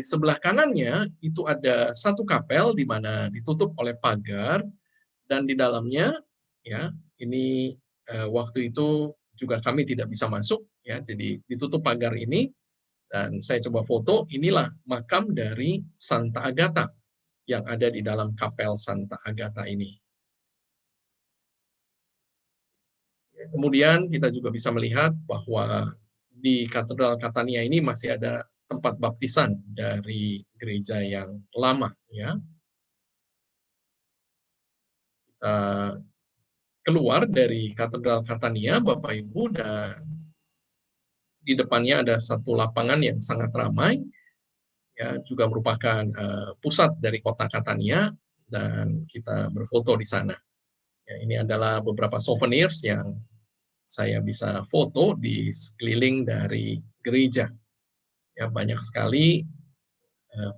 sebelah kanannya itu ada satu kapel di mana ditutup oleh pagar, dan di dalamnya ya ini waktu itu juga kami tidak bisa masuk ya, jadi ditutup pagar ini, dan saya coba foto, inilah makam dari Santa Agata yang ada di dalam kapel Santa Agata ini. Kemudian kita juga bisa melihat bahwa di Katedral Catania ini masih ada tempat baptisan dari gereja yang lama. Ya. Kita keluar dari Katedral Catania, Bapak Ibu, dan di depannya ada satu lapangan yang sangat ramai, ya, juga merupakan pusat dari kota Catania, dan kita berfoto di sana. Ya, ini adalah beberapa souvenirs yang saya bisa foto di sekeliling dari gereja. Ya, banyak sekali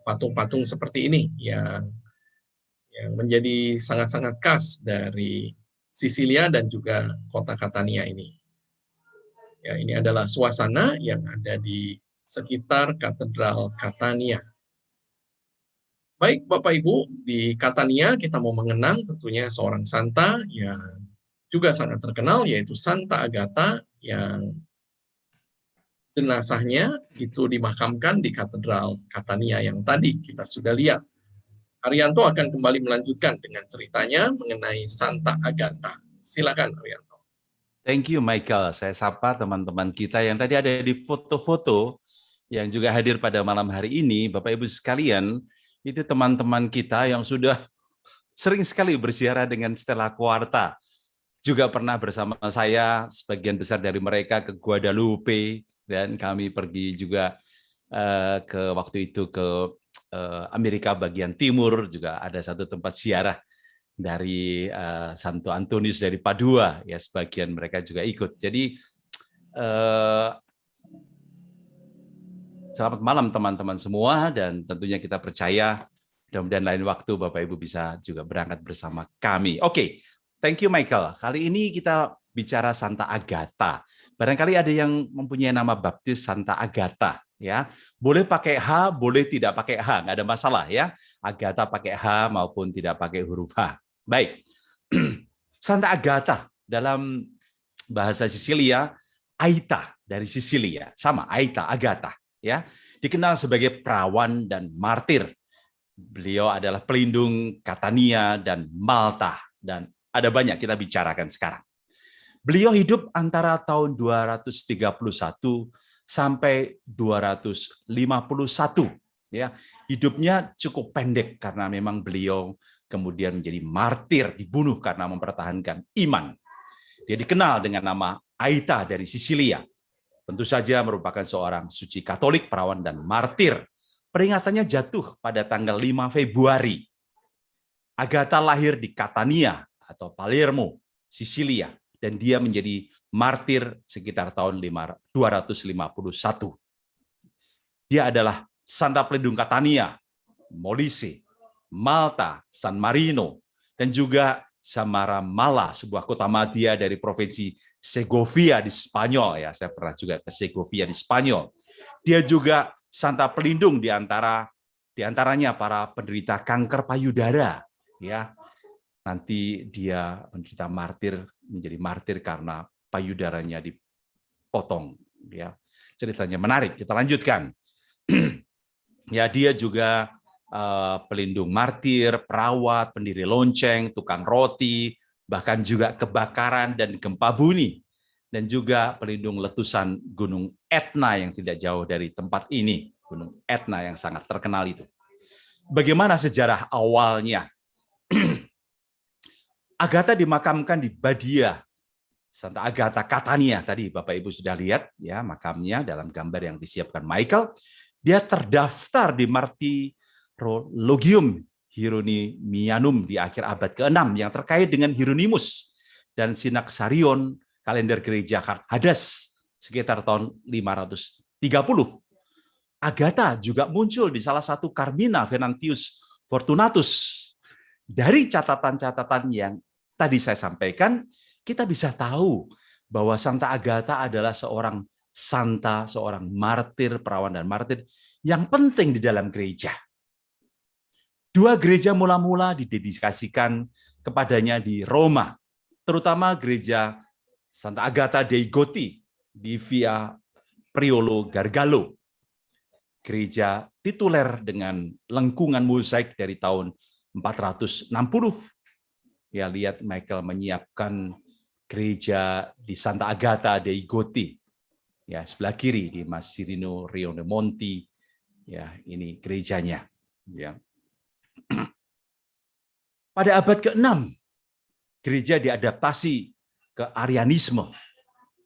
patung-patung seperti ini yang menjadi sangat-sangat khas dari Sisilia dan juga kota Catania ini. Ya, ini adalah suasana yang ada di sekitar Katedral Catania. Baik, Bapak Ibu, di Catania kita mau mengenang tentunya seorang santa yang juga sangat terkenal, yaitu Santa Agata, yang jenazahnya itu dimakamkan di Katedral Catania yang tadi kita sudah lihat. Arianto akan kembali melanjutkan dengan ceritanya mengenai Santa Agata. Silakan, Arianto. Thank you, Michael. Saya sapa teman-teman kita yang tadi ada di foto-foto yang juga hadir pada malam hari ini. Bapak Ibu sekalian, itu teman-teman kita yang sudah sering sekali berziarah dengan Stella Quarta. Juga pernah bersama saya, sebagian besar dari mereka ke Guadalupe, dan kami pergi juga ke waktu itu ke Amerika bagian timur, juga ada satu tempat ziarah dari Santo Antonius dari Padua, ya sebagian mereka juga ikut. Jadi selamat malam teman-teman semua, dan tentunya kita percaya mudah-mudahan lain waktu Bapak Ibu bisa juga berangkat bersama kami. Oke, thank you Michael. Kali ini kita bicara Santa Agata. Barangkali ada yang mempunyai nama baptis Santa Agata, ya. Boleh pakai H, boleh tidak pakai H, nggak ada masalah ya. Agata pakai H maupun tidak pakai huruf H. Baik. Santa Agata dalam bahasa Sisilia, Aita dari Sisilia, sama Aita, Agata, ya. Dikenal sebagai perawan dan martir. Beliau adalah pelindung Catania dan Malta, dan ada banyak kita bicarakan sekarang. Beliau hidup antara tahun 231 sampai 251. Ya, hidupnya cukup pendek karena memang beliau kemudian menjadi martir, dibunuh karena mempertahankan iman. Dia dikenal dengan nama Aita dari Sisilia. Tentu saja merupakan seorang suci Katolik, perawan dan martir. Peringatannya jatuh pada tanggal 5 Februari. Agata lahir di Catania atau Palermo, Sisilia, dan dia menjadi martir sekitar tahun 251. Dia adalah Santa Pelindung Catania, Molise, Malta, San Marino, dan juga Samaramala, sebuah kota madya dari provinsi Segovia di Spanyol. Ya, saya pernah juga ke Segovia di Spanyol. Dia juga Santa Pelindung di antaranya para penderita kanker payudara. Ya, nanti dia menderita menjadi martir karena payudaranya dipotong. Ya, ceritanya menarik. Kita lanjutkan. Ya, dia juga pelindung martir, perawat, pendiri lonceng, tukang roti, bahkan juga kebakaran dan gempa bumi, dan juga pelindung letusan Gunung Etna yang tidak jauh dari tempat ini, Gunung Etna yang sangat terkenal itu. Bagaimana sejarah awalnya? Agatha dimakamkan di Badia, Santa Agatha Catania. Tadi Bapak Ibu sudah lihat ya makamnya dalam gambar yang disiapkan Michael. Dia terdaftar di Martyrologium Hieronymianum di akhir abad ke-6 yang terkait dengan Hieronymus dan Synaxarion, kalender gereja Hadas sekitar tahun 530. Agatha juga muncul di salah satu Carmina Venantius Fortunatus. Dari catatan-catatan yang tadi saya sampaikan, kita bisa tahu bahwa Santa Agatha adalah seorang santa, seorang martir, perawan dan martir yang penting di dalam gereja. 2 gereja mula-mula didedikasikan kepadanya di Roma, terutama gereja Santa Agatha dei Goti di Via Priolo Gargalo. Gereja tituler dengan lengkungan mosaik dari tahun 460. Ya, lihat Michael menyiapkan gereja di Santa Agatha dei Goti. Ya, sebelah kiri di Mas Cirino Rionemonti. Ya, ini gerejanya. Ya. Pada abad ke-6, gereja diadaptasi ke Arianisme.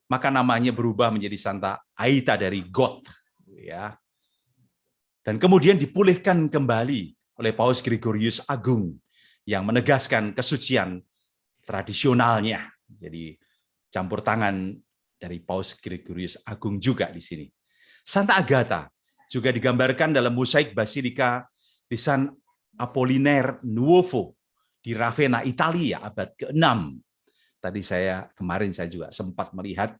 Maka namanya berubah menjadi Santa Aita dari Goth. Ya. Dan kemudian dipulihkan kembali oleh Paus Gregorius Agung yang menegaskan kesucian tradisionalnya. Jadi campur tangan dari Paus Gregorius Agung juga di sini. Santa Agatha juga digambarkan dalam mosaik Basilika di San Apollinaire Nuovo di Ravenna, Italia, abad ke-6. Tadi kemarin saya juga sempat melihat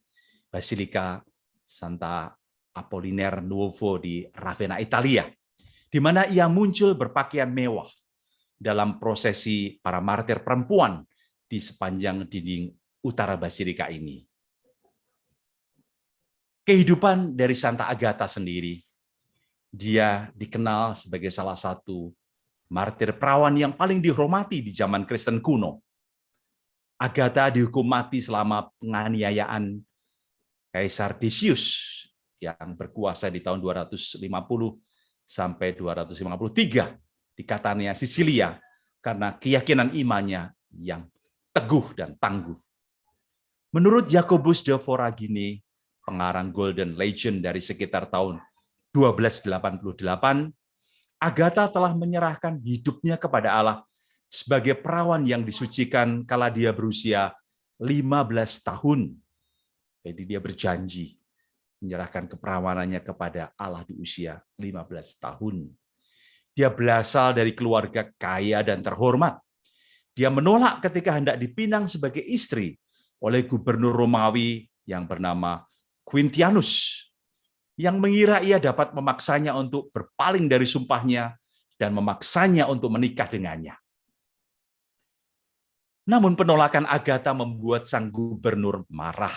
Basilika Santa Apollinaire Nuovo di Ravenna, Italia, di mana ia muncul berpakaian mewah dalam prosesi para martir perempuan di sepanjang dinding utara Basilika ini. Kehidupan dari Santa Agatha sendiri, dia dikenal sebagai salah satu martir perawan yang paling dihormati di zaman Kristen kuno. Agatha dihukum mati selama penganiayaan Kaisar Decius yang berkuasa di tahun 250 sampai 253 di Catania, Sisilia, karena keyakinan imannya yang teguh dan tangguh. Menurut Jacobus de Voragine, pengarang Golden Legend dari sekitar tahun 1288, Agatha telah menyerahkan hidupnya kepada Allah sebagai perawan yang disucikan kala dia berusia 15 tahun. Jadi dia berjanji menyerahkan keperawanannya kepada Allah di usia 15 tahun. Dia berasal dari keluarga kaya dan terhormat. Dia menolak ketika hendak dipinang sebagai istri oleh gubernur Romawi yang bernama Quintianus, yang mengira ia dapat memaksanya untuk berpaling dari sumpahnya dan memaksanya untuk menikah dengannya. Namun penolakan Agatha membuat sang gubernur marah.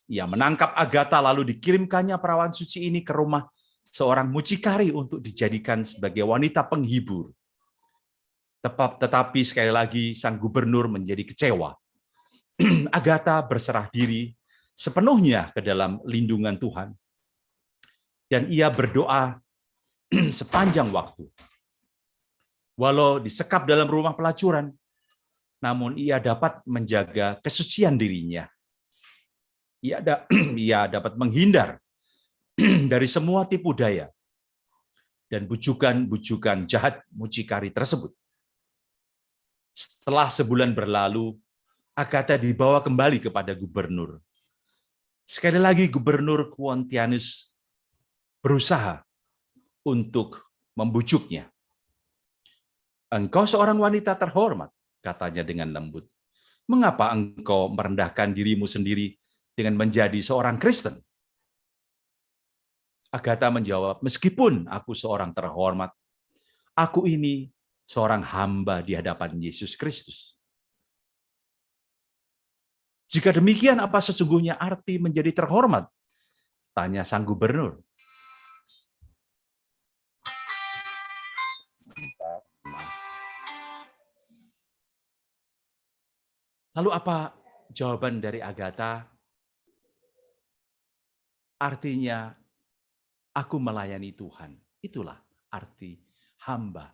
Ia menangkap Agatha lalu dikirimkannya perawan suci ini ke rumah seorang mucikari untuk dijadikan sebagai wanita penghibur. Tetapi sekali lagi sang gubernur menjadi kecewa. Agatha berserah diri sepenuhnya ke dalam lindungan Tuhan. Dan ia berdoa sepanjang waktu. Walau disekap dalam rumah pelacuran, namun ia dapat menjaga kesucian dirinya. Ia dapat menghindar dari semua tipu daya dan bujukan-bujukan jahat mucikari tersebut. Setelah sebulan berlalu, Agatha dibawa kembali kepada gubernur. Sekali lagi gubernur Quintianus berusaha untuk membujuknya. "Engkau seorang wanita terhormat," katanya dengan lembut. "Mengapa engkau merendahkan dirimu sendiri dengan menjadi seorang Kristen?" Agatha menjawab, "Meskipun aku seorang terhormat, aku ini seorang hamba di hadapan Yesus Kristus." "Jika demikian, apa sesungguhnya arti menjadi terhormat?" tanya sang gubernur. Lalu apa jawaban dari Agatha? Artinya, aku melayani Tuhan. Itulah arti hamba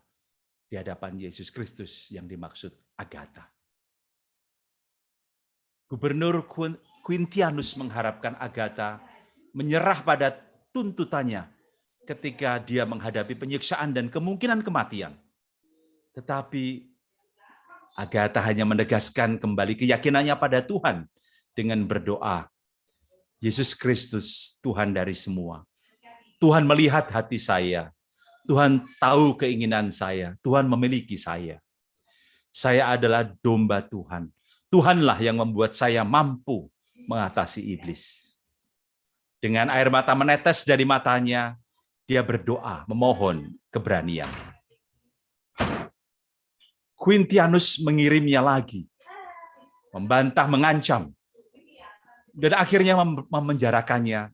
di hadapan Yesus Kristus yang dimaksud Agatha. Gubernur Quintianus mengharapkan Agatha menyerah pada tuntutannya ketika dia menghadapi penyiksaan dan kemungkinan kematian. Tetapi Agatha hanya menegaskan kembali keyakinannya pada Tuhan dengan berdoa, Yesus Kristus Tuhan dari semua. Tuhan melihat hati saya. Tuhan tahu keinginan saya. Tuhan memiliki saya. Saya adalah domba Tuhan. Tuhanlah yang membuat saya mampu mengatasi iblis. Dengan air mata menetes dari matanya, dia berdoa, memohon keberanian. Quintianus mengirimnya lagi, membantah, mengancam, dan akhirnya memenjarakannya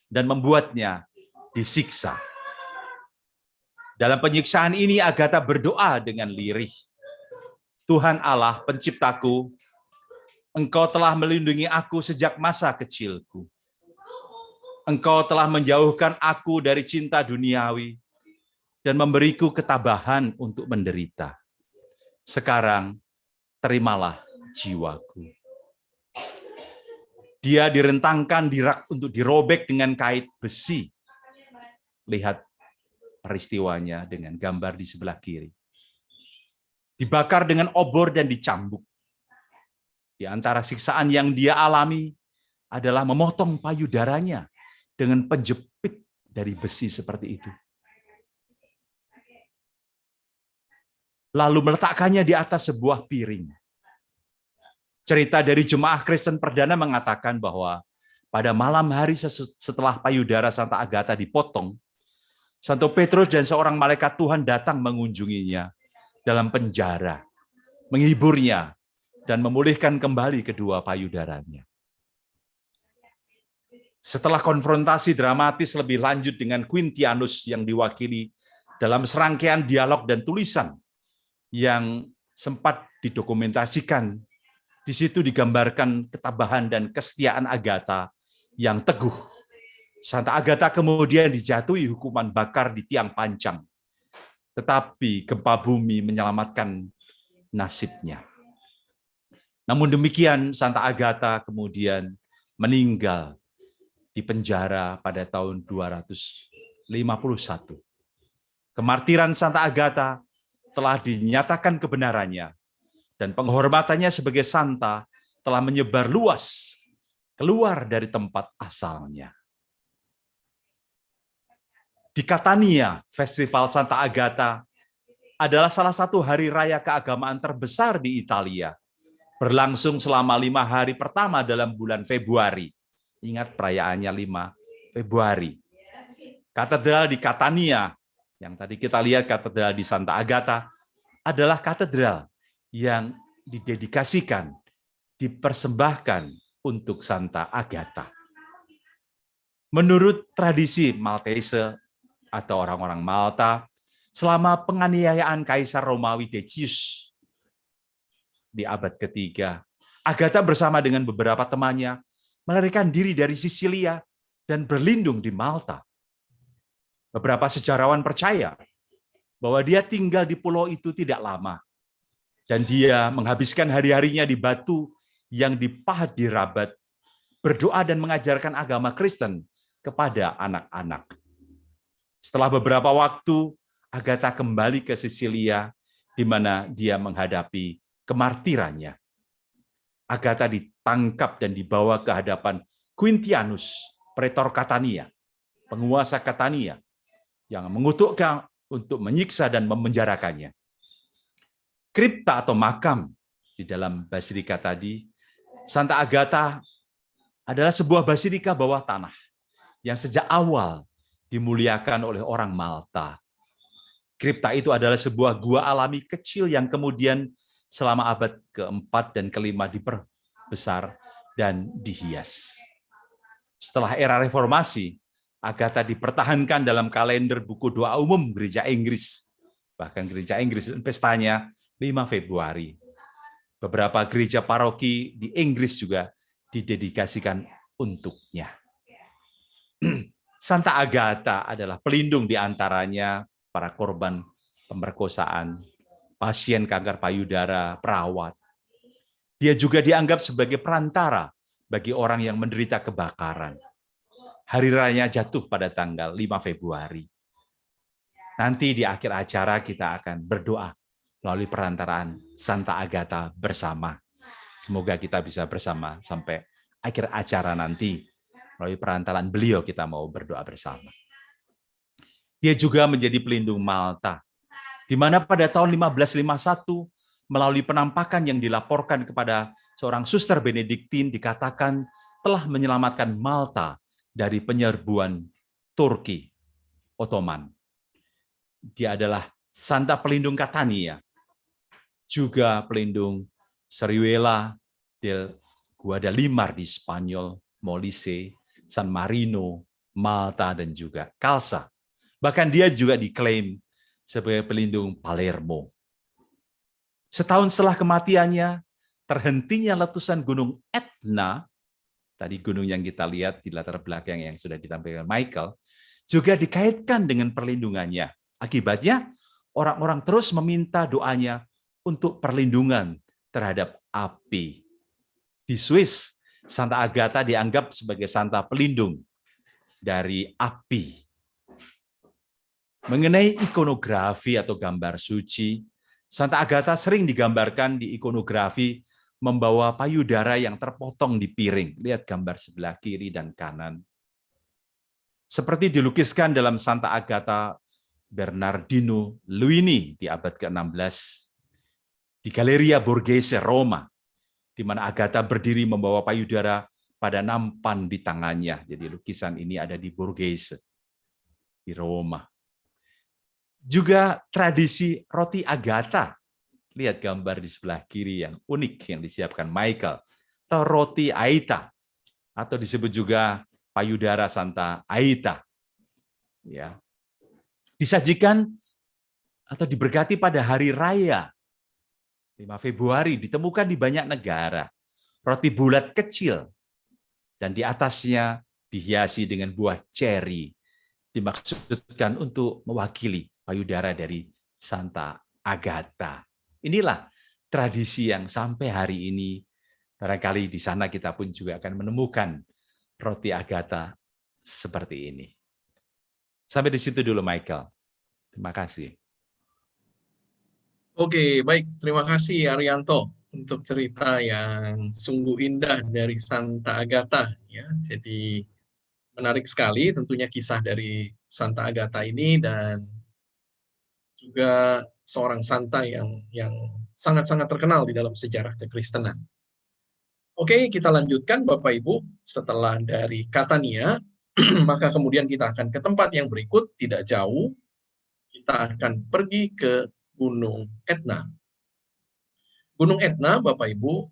dan membuatnya disiksa. Dalam penyiksaan ini Agatha berdoa dengan lirih. Tuhan Allah penciptaku, Engkau telah melindungi aku sejak masa kecilku. Engkau telah menjauhkan aku dari cinta duniawi dan memberiku ketabahan untuk menderita. Sekarang terimalah jiwaku. Dia direntangkan di rak untuk dirobek dengan kait besi. Lihat peristiwanya dengan gambar di sebelah kiri. Dibakar dengan obor dan dicambuk. Di antara siksaan yang dia alami adalah memotong payudaranya dengan penjepit dari besi seperti itu. Lalu meletakkannya di atas sebuah piring. Cerita dari jemaah Kristen perdana mengatakan bahwa pada malam hari setelah payudara Santa Agatha dipotong, Santo Petrus dan seorang malaikat Tuhan datang mengunjunginya dalam penjara, menghiburnya, dan memulihkan kembali kedua payudaranya. Setelah konfrontasi dramatis lebih lanjut dengan Quintianus yang diwakili dalam serangkaian dialog dan tulisan yang sempat didokumentasikan, di situ digambarkan ketabahan dan kesetiaan Agatha yang teguh. Santa Agatha kemudian dijatuhi hukuman bakar di tiang pancang. Tetapi gempa bumi menyelamatkan nasibnya. Namun demikian, Santa Agatha kemudian meninggal di penjara pada tahun 251. Kemartiran Santa Agatha telah dinyatakan kebenarannya, dan penghormatannya sebagai santa telah menyebar luas keluar dari tempat asalnya. Di Catania, Festival Santa Agatha adalah salah satu hari raya keagamaan terbesar di Italia, berlangsung selama 5 hari pertama dalam bulan Februari. Ingat perayaannya 5 Februari. Katedral di Catania, yang tadi kita lihat katedral di Santa Agatha, adalah katedral yang didedikasikan, dipersembahkan untuk Santa Agatha. Menurut tradisi Maltese atau orang-orang Malta, selama penganiayaan Kaisar Romawi Decius di abad ketiga, Agatha bersama dengan beberapa temannya melarikan diri dari Sisilia dan berlindung di Malta. Beberapa sejarawan percaya bahwa dia tinggal di pulau itu tidak lama, dan dia menghabiskan hari-harinya di batu yang dipahat di Rabat, berdoa dan mengajarkan agama Kristen kepada anak-anak. Setelah beberapa waktu, Agatha kembali ke Sisilia, di mana dia menghadapi kemartirannya. Agatha ditangkap dan dibawa ke hadapan Quintianus, pretor Catania, penguasa Catania, yang mengutukkan untuk menyiksa dan memenjarakannya. Kripta atau makam di dalam basilika tadi, Santa Agatha adalah sebuah basilika bawah tanah yang sejak awal dimuliakan oleh orang Malta. Kripta itu adalah sebuah gua alami kecil yang kemudian selama abad ke-4 dan ke-5 diperbesar dan dihias. Setelah era reformasi, Agatha dipertahankan dalam kalender buku doa umum gereja Inggris. Bahkan gereja Inggris pestanya 5 Februari. Beberapa gereja paroki di Inggris juga didedikasikan untuknya. Santa Agatha adalah pelindung di antaranya para korban pemerkosaan, pasien kanker payudara, perawat. Dia juga dianggap sebagai perantara bagi orang yang menderita kebakaran. Hari raya jatuh pada tanggal 5 Februari. Nanti di akhir acara kita akan berdoa melalui perantaraan Santa Agatha bersama. Semoga kita bisa bersama sampai akhir acara nanti. Melalui perantaraan beliau kita mau berdoa bersama. Dia juga menjadi pelindung Malta, di mana pada tahun 1551 melalui penampakan yang dilaporkan kepada seorang suster Benediktin dikatakan telah menyelamatkan Malta dari penyerbuan Turki Ottoman. Dia adalah Santa pelindung Catania, juga pelindung Sorihuela del Guadalimar di Spanyol, Molise, San Marino, Malta, dan juga Calza. Bahkan dia juga diklaim sebagai pelindung Palermo. Setahun setelah kematiannya, terhentinya letusan Gunung Etna, tadi gunung yang kita lihat di latar belakang yang sudah ditampilkan Michael, juga dikaitkan dengan perlindungannya. Akibatnya, orang-orang terus meminta doanya untuk perlindungan terhadap api. Di Swiss, Santa Agatha dianggap sebagai santa pelindung dari api. Mengenai ikonografi atau gambar suci, Santa Agatha sering digambarkan di ikonografi membawa payudara yang terpotong di piring. Lihat gambar sebelah kiri dan kanan. Seperti dilukiskan dalam Santa Agatha Bernardino Luini di abad ke-16 di Galleria Borghese, Roma, di mana Agatha berdiri membawa payudara pada nampan di tangannya. Jadi lukisan ini ada di Borghese, di Roma. Juga tradisi roti Agatha. Lihat gambar di sebelah kiri yang unik yang disiapkan Michael. Atau roti Aita, atau disebut juga payudara Santa Aita. Ya. Disajikan atau diberkati pada hari raya 5 Februari, ditemukan di banyak negara. Roti bulat kecil, dan di atasnya dihiasi dengan buah ceri. Dimaksudkan untuk mewakili payudara dari Santa Agatha. Inilah tradisi yang sampai hari ini, barangkali di sana kita pun juga akan menemukan roti Agatha seperti ini. Sampai di situ dulu, Michael. Terima kasih. Oke, baik. Terima kasih Arianto untuk cerita yang sungguh indah dari Santa Agatha. Ya, jadi menarik sekali tentunya kisah dari Santa Agatha ini, dan juga seorang santa yang sangat-sangat terkenal di dalam sejarah kekristenan. Oke, kita lanjutkan Bapak Ibu. Setelah dari Catania, maka kemudian kita akan ke tempat yang berikut, tidak jauh. Kita akan pergi ke Gunung Etna. Gunung Etna, Bapak Ibu,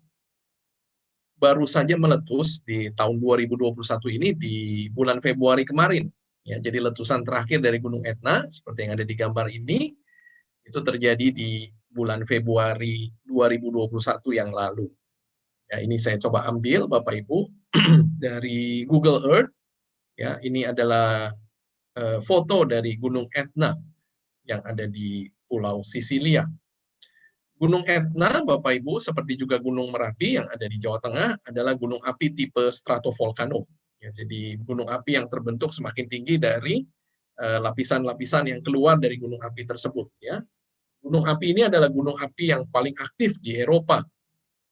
baru saja meletus di tahun 2021 ini di bulan Februari kemarin. Ya, jadi letusan terakhir dari Gunung Etna, seperti yang ada di gambar ini, itu terjadi di bulan Februari 2021 yang lalu. Ya, ini saya coba ambil Bapak Ibu dari Google Earth. Ya, ini adalah foto dari Gunung Etna yang ada di Pulau Sisilia. Gunung Etna, Bapak Ibu, seperti juga Gunung Merapi yang ada di Jawa Tengah, adalah gunung api tipe stratovolcano. Ya, jadi gunung api yang terbentuk semakin tinggi dari lapisan-lapisan yang keluar dari gunung api tersebut. Ya. Gunung api ini adalah gunung api yang paling aktif di Eropa.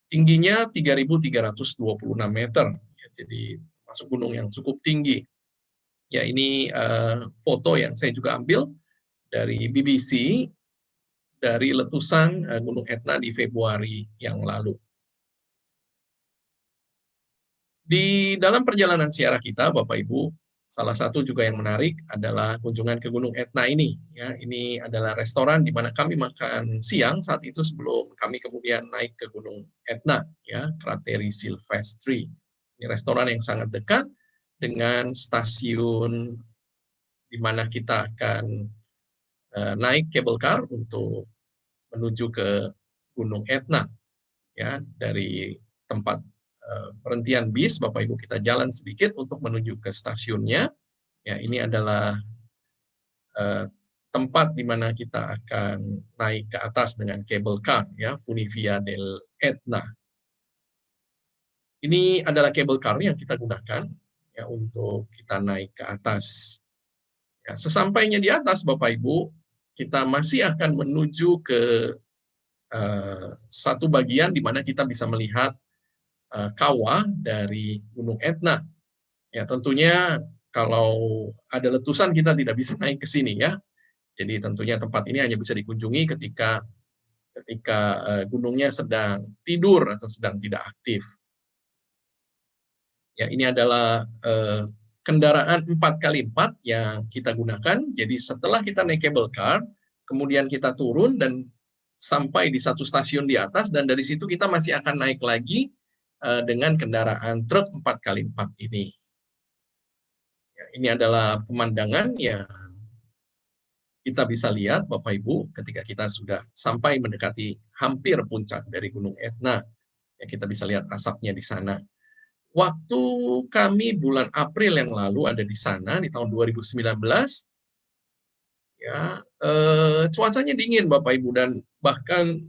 Tingginya 3.326 meter. Ya, jadi masuk gunung yang cukup tinggi. Ya, ini foto yang saya juga ambil dari BBC dari letusan Gunung Etna di Februari yang lalu. Di dalam perjalanan ziarah kita, Bapak Ibu, salah satu juga yang menarik adalah kunjungan ke Gunung Etna ini. Ya, ini adalah restoran di mana kami makan siang saat itu sebelum kami kemudian naik ke Gunung Etna, ya, Krateri Silvestri. Ini restoran yang sangat dekat dengan stasiun di mana kita akan naik cable car untuk menuju ke Gunung Etna. ya dari tempat perhentian bis, Bapak Ibu kita jalan sedikit untuk menuju ke stasiunnya. Ya, ini adalah tempat di mana kita akan naik ke atas dengan cable car, ya, Funivia del Etna. Ini adalah cable car yang kita gunakan ya untuk kita naik ke atas. Ya, sesampainya di atas, Bapak Ibu, kita masih akan menuju ke satu bagian di mana kita bisa melihat kawah dari Gunung Etna. Ya, tentunya kalau ada letusan kita tidak bisa naik ke sini ya. Jadi tentunya tempat ini hanya bisa dikunjungi ketika gunungnya sedang tidur atau sedang tidak aktif. Ya, ini adalah kendaraan 4x4 yang kita gunakan. Jadi setelah kita naik cable car, kemudian kita turun dan sampai di satu stasiun di atas, dan dari situ kita masih akan naik lagi dengan kendaraan truk 4x4 ini. Ya, ini adalah pemandangan yang kita bisa lihat, Bapak Ibu, ketika kita sudah sampai mendekati hampir puncak dari Gunung Etna. Ya, kita bisa lihat asapnya di sana. Waktu kami bulan April yang lalu ada di sana, di tahun 2019, ya, cuacanya dingin, Bapak Ibu, dan bahkan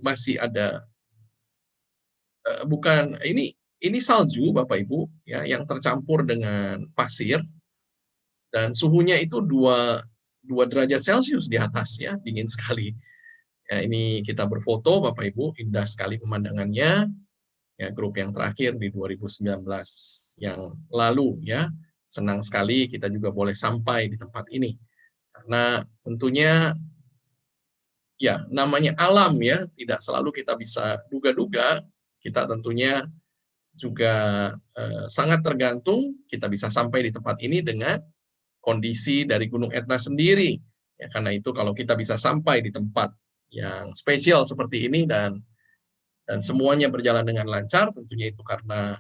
masih ada, bukan, ini salju, Bapak Ibu, ya, yang tercampur dengan pasir, dan suhunya itu 2 derajat Celcius di atas, ya, dingin sekali. Ya, ini kita berfoto, Bapak Ibu, indah sekali pemandangannya. Ya, grup yang terakhir di 2019 yang lalu, ya, senang sekali kita juga boleh sampai di tempat ini, karena tentunya ya namanya alam, ya, tidak selalu kita bisa duga-duga. Kita tentunya juga sangat tergantung kita bisa sampai di tempat ini dengan kondisi dari Gunung Etna sendiri, ya, karena itu kalau kita bisa sampai di tempat yang spesial seperti ini dan semuanya berjalan dengan lancar, tentunya itu karena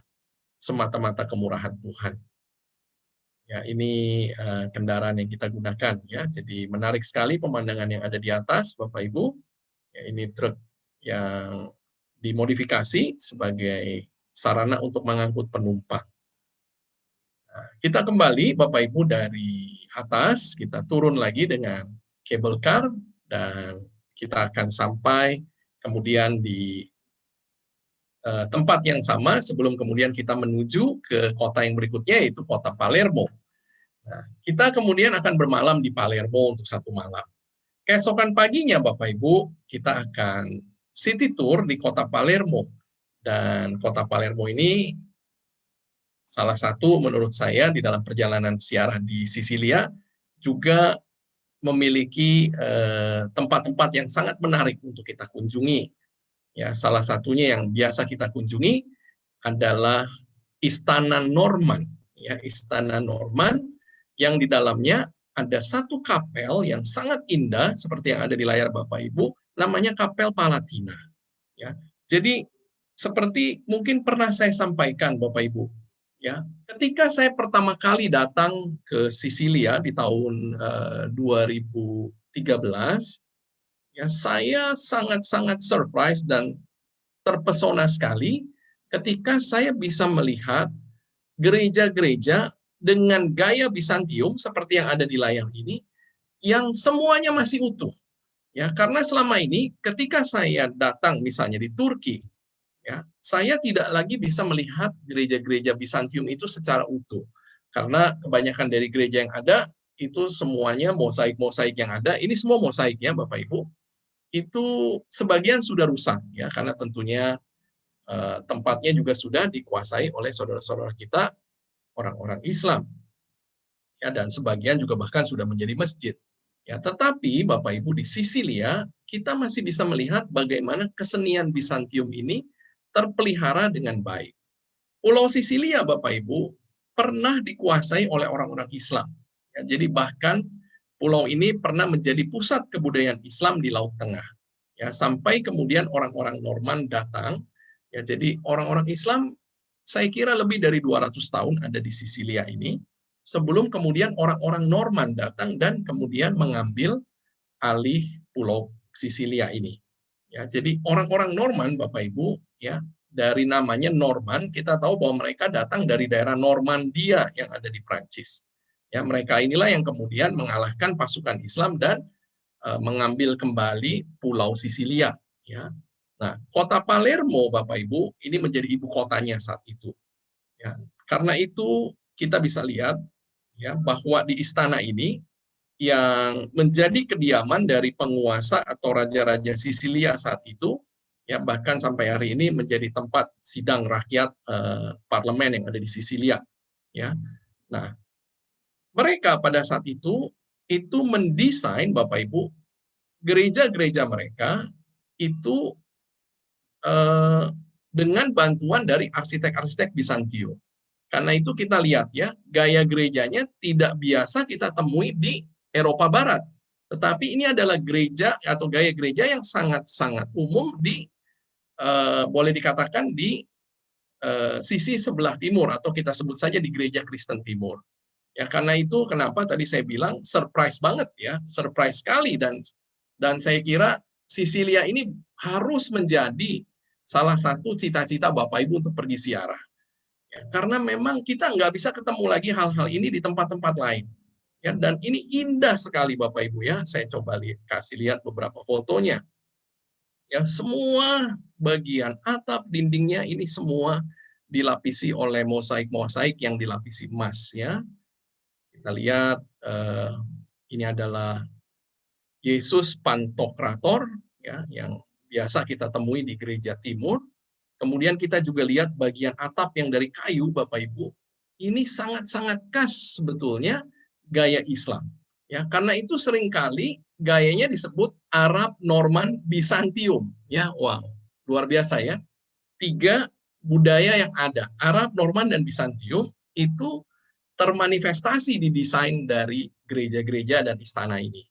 semata-mata kemurahan Tuhan. Ya, ini kendaraan yang kita gunakan, ya. Jadi menarik sekali pemandangan yang ada di atas, Bapak Ibu. Ya, ini truk yang dimodifikasi sebagai sarana untuk mengangkut penumpang. Nah, kita kembali, Bapak Ibu, dari atas, kita turun lagi dengan cable car, dan kita akan sampai kemudian di tempat yang sama sebelum kemudian kita menuju ke kota yang berikutnya, yaitu kota Palermo. Nah, kita kemudian akan bermalam di Palermo untuk 1 malam. Keesokan paginya, Bapak Ibu, kita akan city tour di kota Palermo. Dan kota Palermo ini salah satu menurut saya di dalam perjalanan ziarah di Sisilia juga memiliki tempat-tempat yang sangat menarik untuk kita kunjungi. Ya, salah satunya yang biasa kita kunjungi adalah Istana Norman, ya, Istana Norman yang di dalamnya ada satu kapel yang sangat indah seperti yang ada di layar Bapak Ibu, namanya Kapel Palatina. Ya, jadi seperti mungkin pernah saya sampaikan, Bapak Ibu, ya, ketika saya pertama kali datang ke Sisilia di tahun 2013. Ya, saya sangat-sangat surprise dan terpesona sekali ketika saya bisa melihat gereja-gereja dengan gaya Bizantium seperti yang ada di layar ini, yang semuanya masih utuh. Ya, karena selama ini ketika saya datang misalnya di Turki, ya, saya tidak lagi bisa melihat gereja-gereja Bizantium itu secara utuh. Karena kebanyakan dari gereja yang ada itu semuanya mosaik-mosaik yang ada, ini semua mosaik, ya, Bapak Ibu. Itu sebagian sudah rusak, ya, karena tentunya tempatnya juga sudah dikuasai oleh saudara-saudara kita orang-orang Islam, ya, dan sebagian juga bahkan sudah menjadi masjid, ya. Tetapi Bapak Ibu, di Sisilia kita masih bisa melihat bagaimana kesenian Bizantium ini terpelihara dengan baik. Pulau Sisilia, Bapak Ibu, pernah dikuasai oleh orang-orang Islam, ya, jadi bahkan pulau ini pernah menjadi pusat kebudayaan Islam di Laut Tengah. Ya, sampai kemudian orang-orang Norman datang. Ya, jadi orang-orang Islam saya kira lebih dari 200 tahun ada di Sisilia ini, sebelum kemudian orang-orang Norman datang dan kemudian mengambil alih pulau Sisilia ini. Ya, jadi orang-orang Norman, Bapak Ibu, ya, dari namanya Norman, kita tahu bahwa mereka datang dari daerah Normandia yang ada di Prancis. Ya, mereka inilah yang kemudian mengalahkan pasukan Islam dan mengambil kembali Pulau Sisilia. Ya. Nah, kota Palermo, Bapak Ibu, ini menjadi ibu kotanya saat itu. Ya, karena itu kita bisa lihat ya bahwa di istana ini yang menjadi kediaman dari penguasa atau raja-raja Sisilia saat itu, ya bahkan sampai hari ini menjadi tempat sidang rakyat parlemen yang ada di Sisilia. Ya, nah mereka pada saat itu mendesain Bapak Ibu gereja-gereja mereka itu dengan bantuan dari arsitek-arsitek Bizantium. Karena itu kita lihat ya, gaya gerejanya tidak biasa kita temui di Eropa Barat. Tetapi ini adalah gereja atau gaya gereja yang sangat-sangat umum di boleh dikatakan di sisi sebelah timur atau kita sebut saja di gereja Kristen Timur. Ya, karena itu kenapa tadi saya bilang surprise banget ya, surprise sekali dan saya kira Sisilia ini harus menjadi salah satu cita-cita Bapak Ibu untuk pergi ziarah. Ya, karena memang kita nggak bisa ketemu lagi hal-hal ini di tempat-tempat lain. Ya, dan ini indah sekali Bapak Ibu ya. Saya coba kasih lihat beberapa fotonya. Ya, semua bagian atap dindingnya ini semua dilapisi oleh mosaik-mosaik yang dilapisi emas ya. Kita lihat ini adalah Yesus Pantokrator ya yang biasa kita temui di gereja timur. Kemudian kita juga lihat bagian atap yang dari kayu, Bapak Ibu. Ini sangat-sangat khas sebetulnya gaya Islam. Ya, karena itu seringkali gayanya disebut Arab Norman Bizantium. Ya, wow, luar biasa ya. 3 budaya yang ada, Arab, Norman, dan Bizantium itu termanifestasi di desain dari gereja-gereja dan istana ini.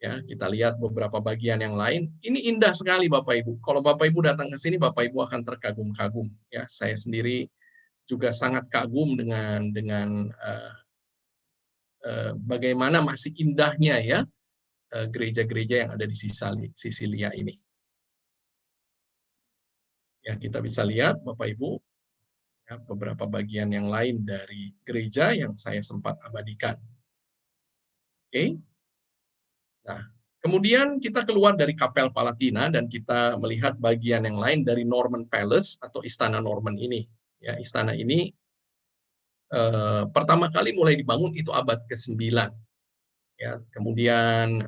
Ya, kita lihat beberapa bagian yang lain. Ini indah sekali Bapak Ibu. Kalau Bapak Ibu datang ke sini, Bapak Ibu akan terkagum-kagum. Ya, saya sendiri juga sangat kagum dengan bagaimana masih indahnya ya gereja-gereja yang ada di Sisilia ini. Ya, kita bisa lihat Bapak Ibu ya, beberapa bagian yang lain dari gereja yang saya sempat abadikan. Oke. Nah, kemudian kita keluar dari Kapel Palatina dan kita melihat bagian yang lain dari Norman Palace atau Istana Norman ini. Ya, istana ini pertama kali mulai dibangun itu abad ke-9. Ya, kemudian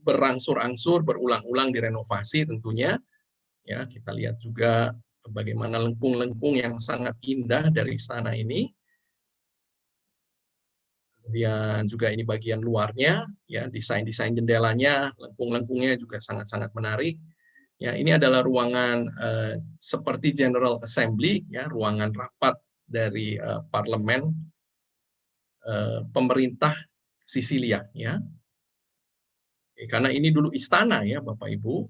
berangsur-angsur, berulang-ulang direnovasi tentunya. Ya, kita lihat juga bagaimana lengkung-lengkung yang sangat indah dari istana ini. Kemudian juga ini bagian luarnya, ya desain-desain jendelanya, lengkung-lengkungnya juga sangat-sangat menarik. Ya, ini adalah ruangan seperti General Assembly, ya ruangan rapat dari parlemen pemerintah Sisilia, ya. Karena ini dulu istana ya Bapak Ibu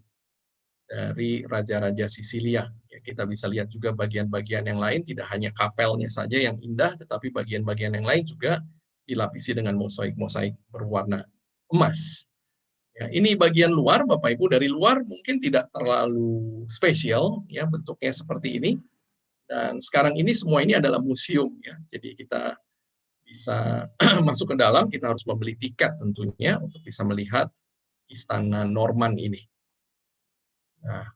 dari raja-raja Sisilia. Ya, kita bisa lihat juga bagian-bagian yang lain, tidak hanya kapelnya saja yang indah, tetapi bagian-bagian yang lain juga dilapisi dengan mosaik-mosaik berwarna emas. Ya, ini bagian luar, Bapak Ibu, dari luar mungkin tidak terlalu spesial, ya bentuknya seperti ini. Dan sekarang ini semua ini adalah museum, ya. Jadi kita bisa masuk ke dalam, kita harus membeli tiket tentunya untuk bisa melihat istana Norman ini. Nah,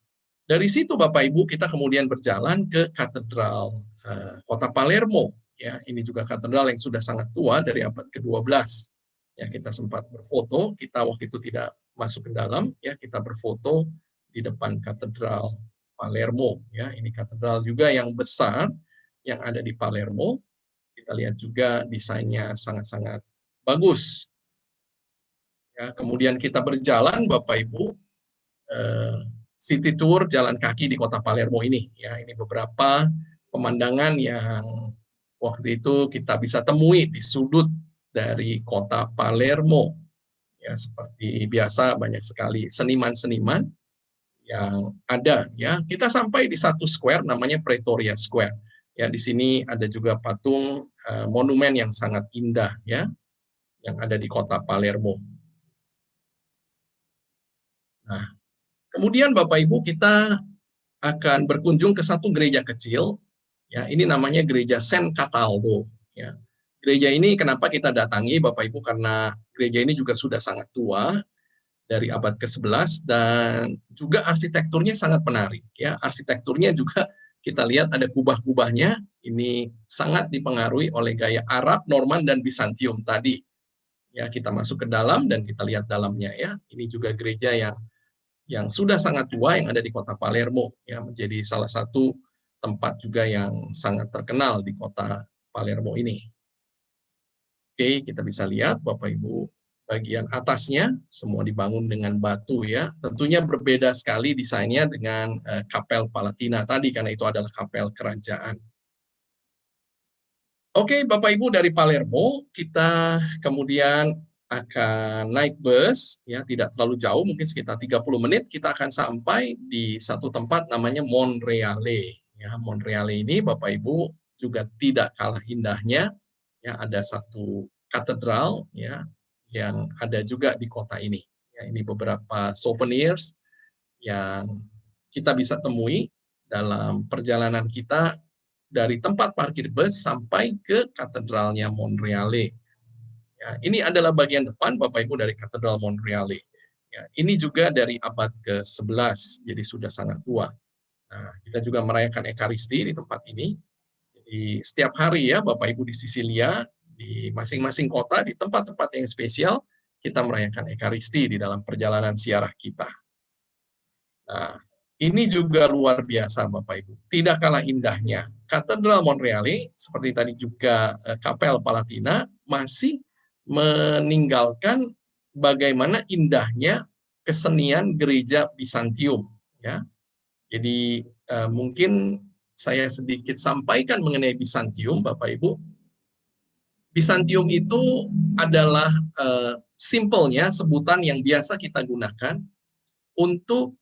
dari situ Bapak Ibu kita kemudian berjalan ke katedral kota Palermo. Ya, ini juga katedral yang sudah sangat tua dari abad ke-12. Ya, kita sempat berfoto, kita waktu itu tidak masuk ke dalam, ya kita berfoto di depan katedral Palermo. Ya, ini katedral juga yang besar yang ada di Palermo. Kita lihat juga desainnya sangat-sangat bagus. Ya, kemudian kita berjalan, Bapak Ibu, city tour jalan kaki di kota Palermo ini. Ya, ini beberapa pemandangan yang waktu itu kita bisa temui di sudut dari kota Palermo. Ya, seperti biasa banyak sekali seniman-seniman yang ada. Ya, kita sampai di satu square namanya Pretoria Square. Ya, di sini ada juga patung monumen yang sangat indah ya, yang ada di kota Palermo. Nah, kemudian Bapak Ibu kita akan berkunjung ke satu gereja kecil, ya ini namanya gereja San Cataldo. Ya. Gereja ini kenapa kita datangi Bapak Ibu, karena gereja ini juga sudah sangat tua, dari abad ke-11, dan juga arsitekturnya sangat menarik. Ya, arsitekturnya juga kita lihat ada kubah-kubahnya, ini sangat dipengaruhi oleh gaya Arab, Norman, dan Bizantium tadi. Ya, kita masuk ke dalam dan kita lihat dalamnya ya. Ini juga gereja yang sudah sangat tua yang ada di kota Palermo, ya menjadi salah satu tempat juga yang sangat terkenal di kota Palermo ini. Oke, kita bisa lihat Bapak Ibu, bagian atasnya semua dibangun dengan batu ya. Tentunya berbeda sekali desainnya dengan Kapel Palatina tadi, karena itu adalah kapel kerajaan. Oke, Bapak Ibu, dari Palermo kita kemudian akan naik bus, ya tidak terlalu jauh, mungkin sekitar 30 menit, kita akan sampai di satu tempat namanya Monreale. Ya, Monreale ini Bapak Ibu juga tidak kalah indahnya, ya ada satu katedral ya yang ada juga di kota ini. Ya, ini beberapa souvenirs yang kita bisa temui dalam perjalanan kita dari tempat parkir bus sampai ke katedralnya Monreale. Ya, ini adalah bagian depan Bapak Ibu dari katedral Monreale. Ya, ini juga dari abad ke-11, jadi sudah sangat tua. Nah, kita juga merayakan Ekaristi di tempat ini. Jadi setiap hari ya Bapak Ibu di Sisilia, di masing-masing kota, di tempat-tempat yang spesial, kita merayakan Ekaristi di dalam perjalanan ziarah kita. Nah, ini juga luar biasa Bapak Ibu. Tidak kalah indahnya. Katedral Monreale, seperti tadi juga Kapel Palatina, masih meninggalkan bagaimana indahnya kesenian gereja Bizantium. Ya. Jadi mungkin saya sedikit sampaikan mengenai Bizantium, Bapak Ibu. Bizantium itu adalah simpelnya sebutan yang biasa kita gunakan untuk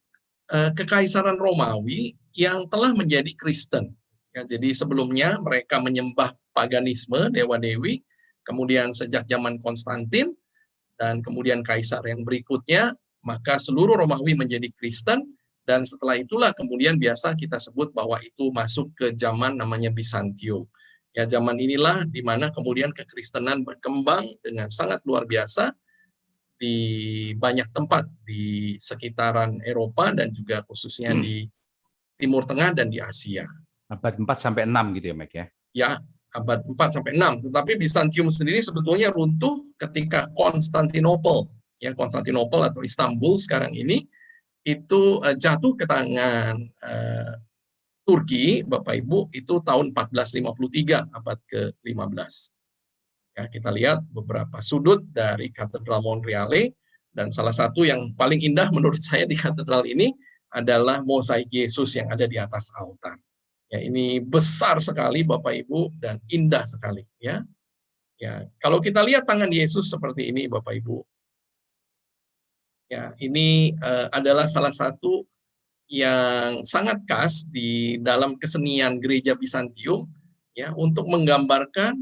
Kekaisaran Romawi yang telah menjadi Kristen. Ya, jadi sebelumnya mereka menyembah paganisme, dewa-dewi, kemudian sejak zaman Konstantin, dan kemudian kaisar yang berikutnya, maka seluruh Romawi menjadi Kristen, dan setelah itulah kemudian biasa kita sebut bahwa itu masuk ke zaman namanya Bizantium. Ya, zaman inilah di mana kemudian kekristenan berkembang dengan sangat luar biasa, di banyak tempat di sekitaran Eropa dan juga khususnya di Timur Tengah dan di Asia. Abad 4 sampai 6 gitu ya, Mike ya? Ya, abad 4 sampai 6. Tetapi Bizantium sendiri sebetulnya runtuh ketika Konstantinopel, ya Konstantinopel atau Istanbul sekarang ini itu jatuh ke tangan Turki, Bapak Ibu, itu tahun 1453, abad ke-15. Ya, kita lihat beberapa sudut dari Katedral Monreale, dan salah satu yang paling indah menurut saya di katedral ini adalah mozaik Yesus yang ada di atas altar. Ya, ini besar sekali Bapak Ibu dan indah sekali ya. Ya, kalau kita lihat tangan Yesus seperti ini Bapak Ibu. Ya, ini adalah salah satu yang sangat khas di dalam kesenian gereja Bizantium ya, untuk menggambarkan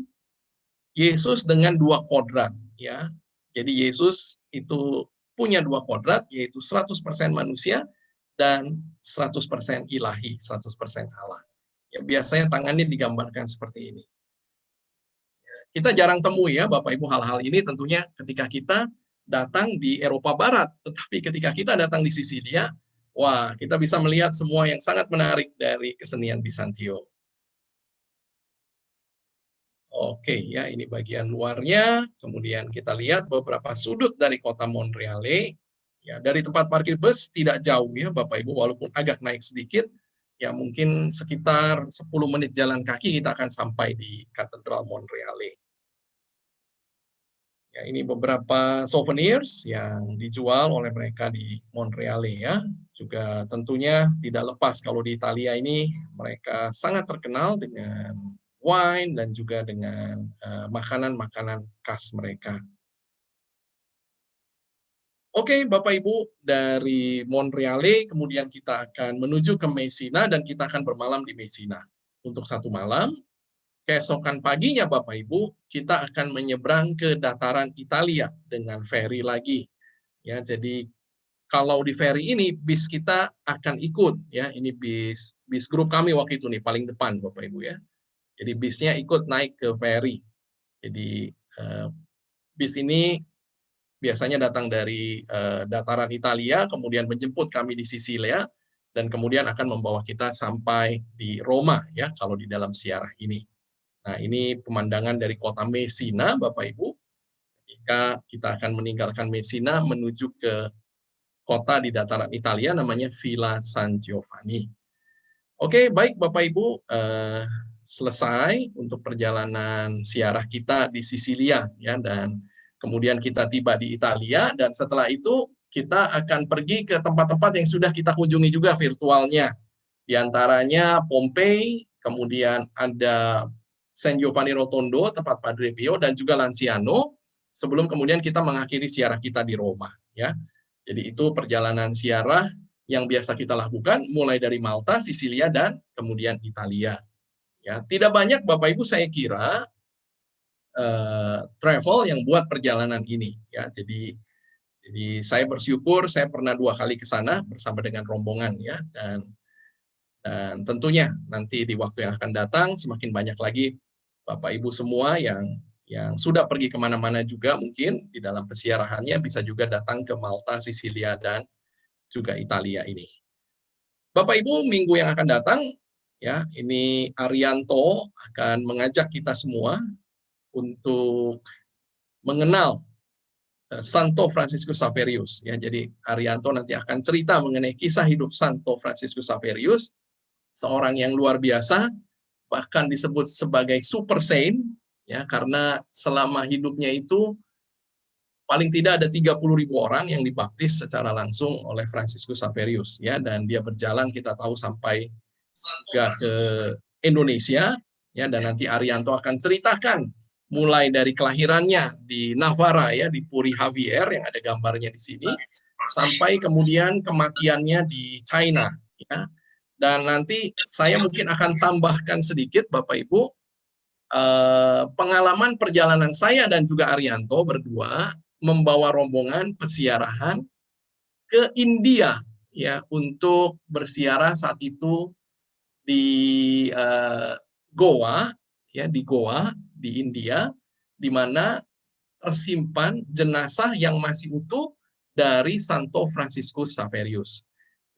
Yesus dengan dua kodrat ya. Jadi Yesus itu punya dua kodrat, yaitu 100% manusia dan 100% ilahi, 100% Allah. Ya, biasanya tangannya digambarkan seperti ini. Kita jarang temui ya Bapak Ibu hal-hal ini tentunya ketika kita datang di Eropa Barat, tetapi ketika kita datang di Sisilia, wah, kita bisa melihat semua yang sangat menarik dari kesenian Bizantium. Oke, ya ini bagian luarnya. Kemudian kita lihat beberapa sudut dari kota Monreale. Ya, dari tempat parkir bus tidak jauh ya Bapak Ibu, walaupun agak naik sedikit. Ya mungkin sekitar 10 menit jalan kaki kita akan sampai di Katedral Monreale. Ya, ini beberapa souvenirs yang dijual oleh mereka di Monreale ya. Juga tentunya tidak lepas kalau di Italia ini mereka sangat terkenal dengan wine dan juga dengan makanan-makanan khas mereka. Oke, Bapak Ibu, dari Monreale kemudian kita akan menuju ke Messina dan kita akan bermalam di Messina untuk satu malam. Keesokan paginya Bapak Ibu, kita akan menyeberang ke dataran Italia dengan feri lagi. Ya, jadi kalau di ferry ini bis kita akan ikut ya, ini bis grup kami waktu itu nih paling depan Bapak Ibu ya. Jadi bisnya ikut naik ke ferry. Jadi bis ini biasanya datang dari dataran Italia, kemudian menjemput kami di Sisilia, dan kemudian akan membawa kita sampai di Roma ya kalau di dalam ziarah ini. Nah, ini pemandangan dari kota Messina Bapak Ibu. Ketika kita akan meninggalkan Messina menuju ke kota di dataran Italia namanya Villa San Giovanni. Oke, baik Bapak Ibu, selesai untuk perjalanan ziarah kita di Sisilia ya, dan kemudian kita tiba di Italia, dan setelah itu kita akan pergi ke tempat-tempat yang sudah kita kunjungi juga virtualnya. Di antaranya Pompei, kemudian ada San Giovanni Rotondo, tempat Padre Pio, dan juga Lanciano, sebelum kemudian kita mengakhiri ziarah kita di Roma ya. Jadi itu perjalanan ziarah yang biasa kita lakukan mulai dari Malta, Sisilia, dan kemudian Italia. Ya, tidak banyak Bapak Ibu saya kira travel yang buat perjalanan ini ya. Jadi saya bersyukur saya pernah 2 kali ke sana bersama dengan rombongan ya, dan tentunya nanti di waktu yang akan datang semakin banyak lagi Bapak Ibu semua yang sudah pergi kemana-mana juga mungkin di dalam pesiarahannya bisa juga datang ke Malta, Sisilia, dan juga Italia ini. Bapak Ibu, minggu yang akan datang, ya ini Arianto akan mengajak kita semua untuk mengenal Santo Fransiskus Xaverius. Ya, jadi Arianto nanti akan cerita mengenai kisah hidup Santo Fransiskus Xaverius, seorang yang luar biasa, bahkan disebut sebagai super saint, ya karena selama hidupnya itu paling tidak ada 30.000 orang yang dibaptis secara langsung oleh Fransiskus Xaverius ya, dan dia berjalan kita tahu sampai ke Indonesia ya, dan nanti Arianto akan ceritakan mulai dari kelahirannya di Navarra ya, di Puri Javier yang ada gambarnya di sini, sampai kemudian kematiannya di China ya. Dan nanti saya mungkin akan tambahkan sedikit Bapak Ibu, pengalaman perjalanan saya dan juga Arianto berdua membawa rombongan pesiarahan ke India ya, untuk bersiarah saat itu di Goa ya, di Goa di India, di mana tersimpan jenazah yang masih utuh dari Santo Fransiskus Xaverius.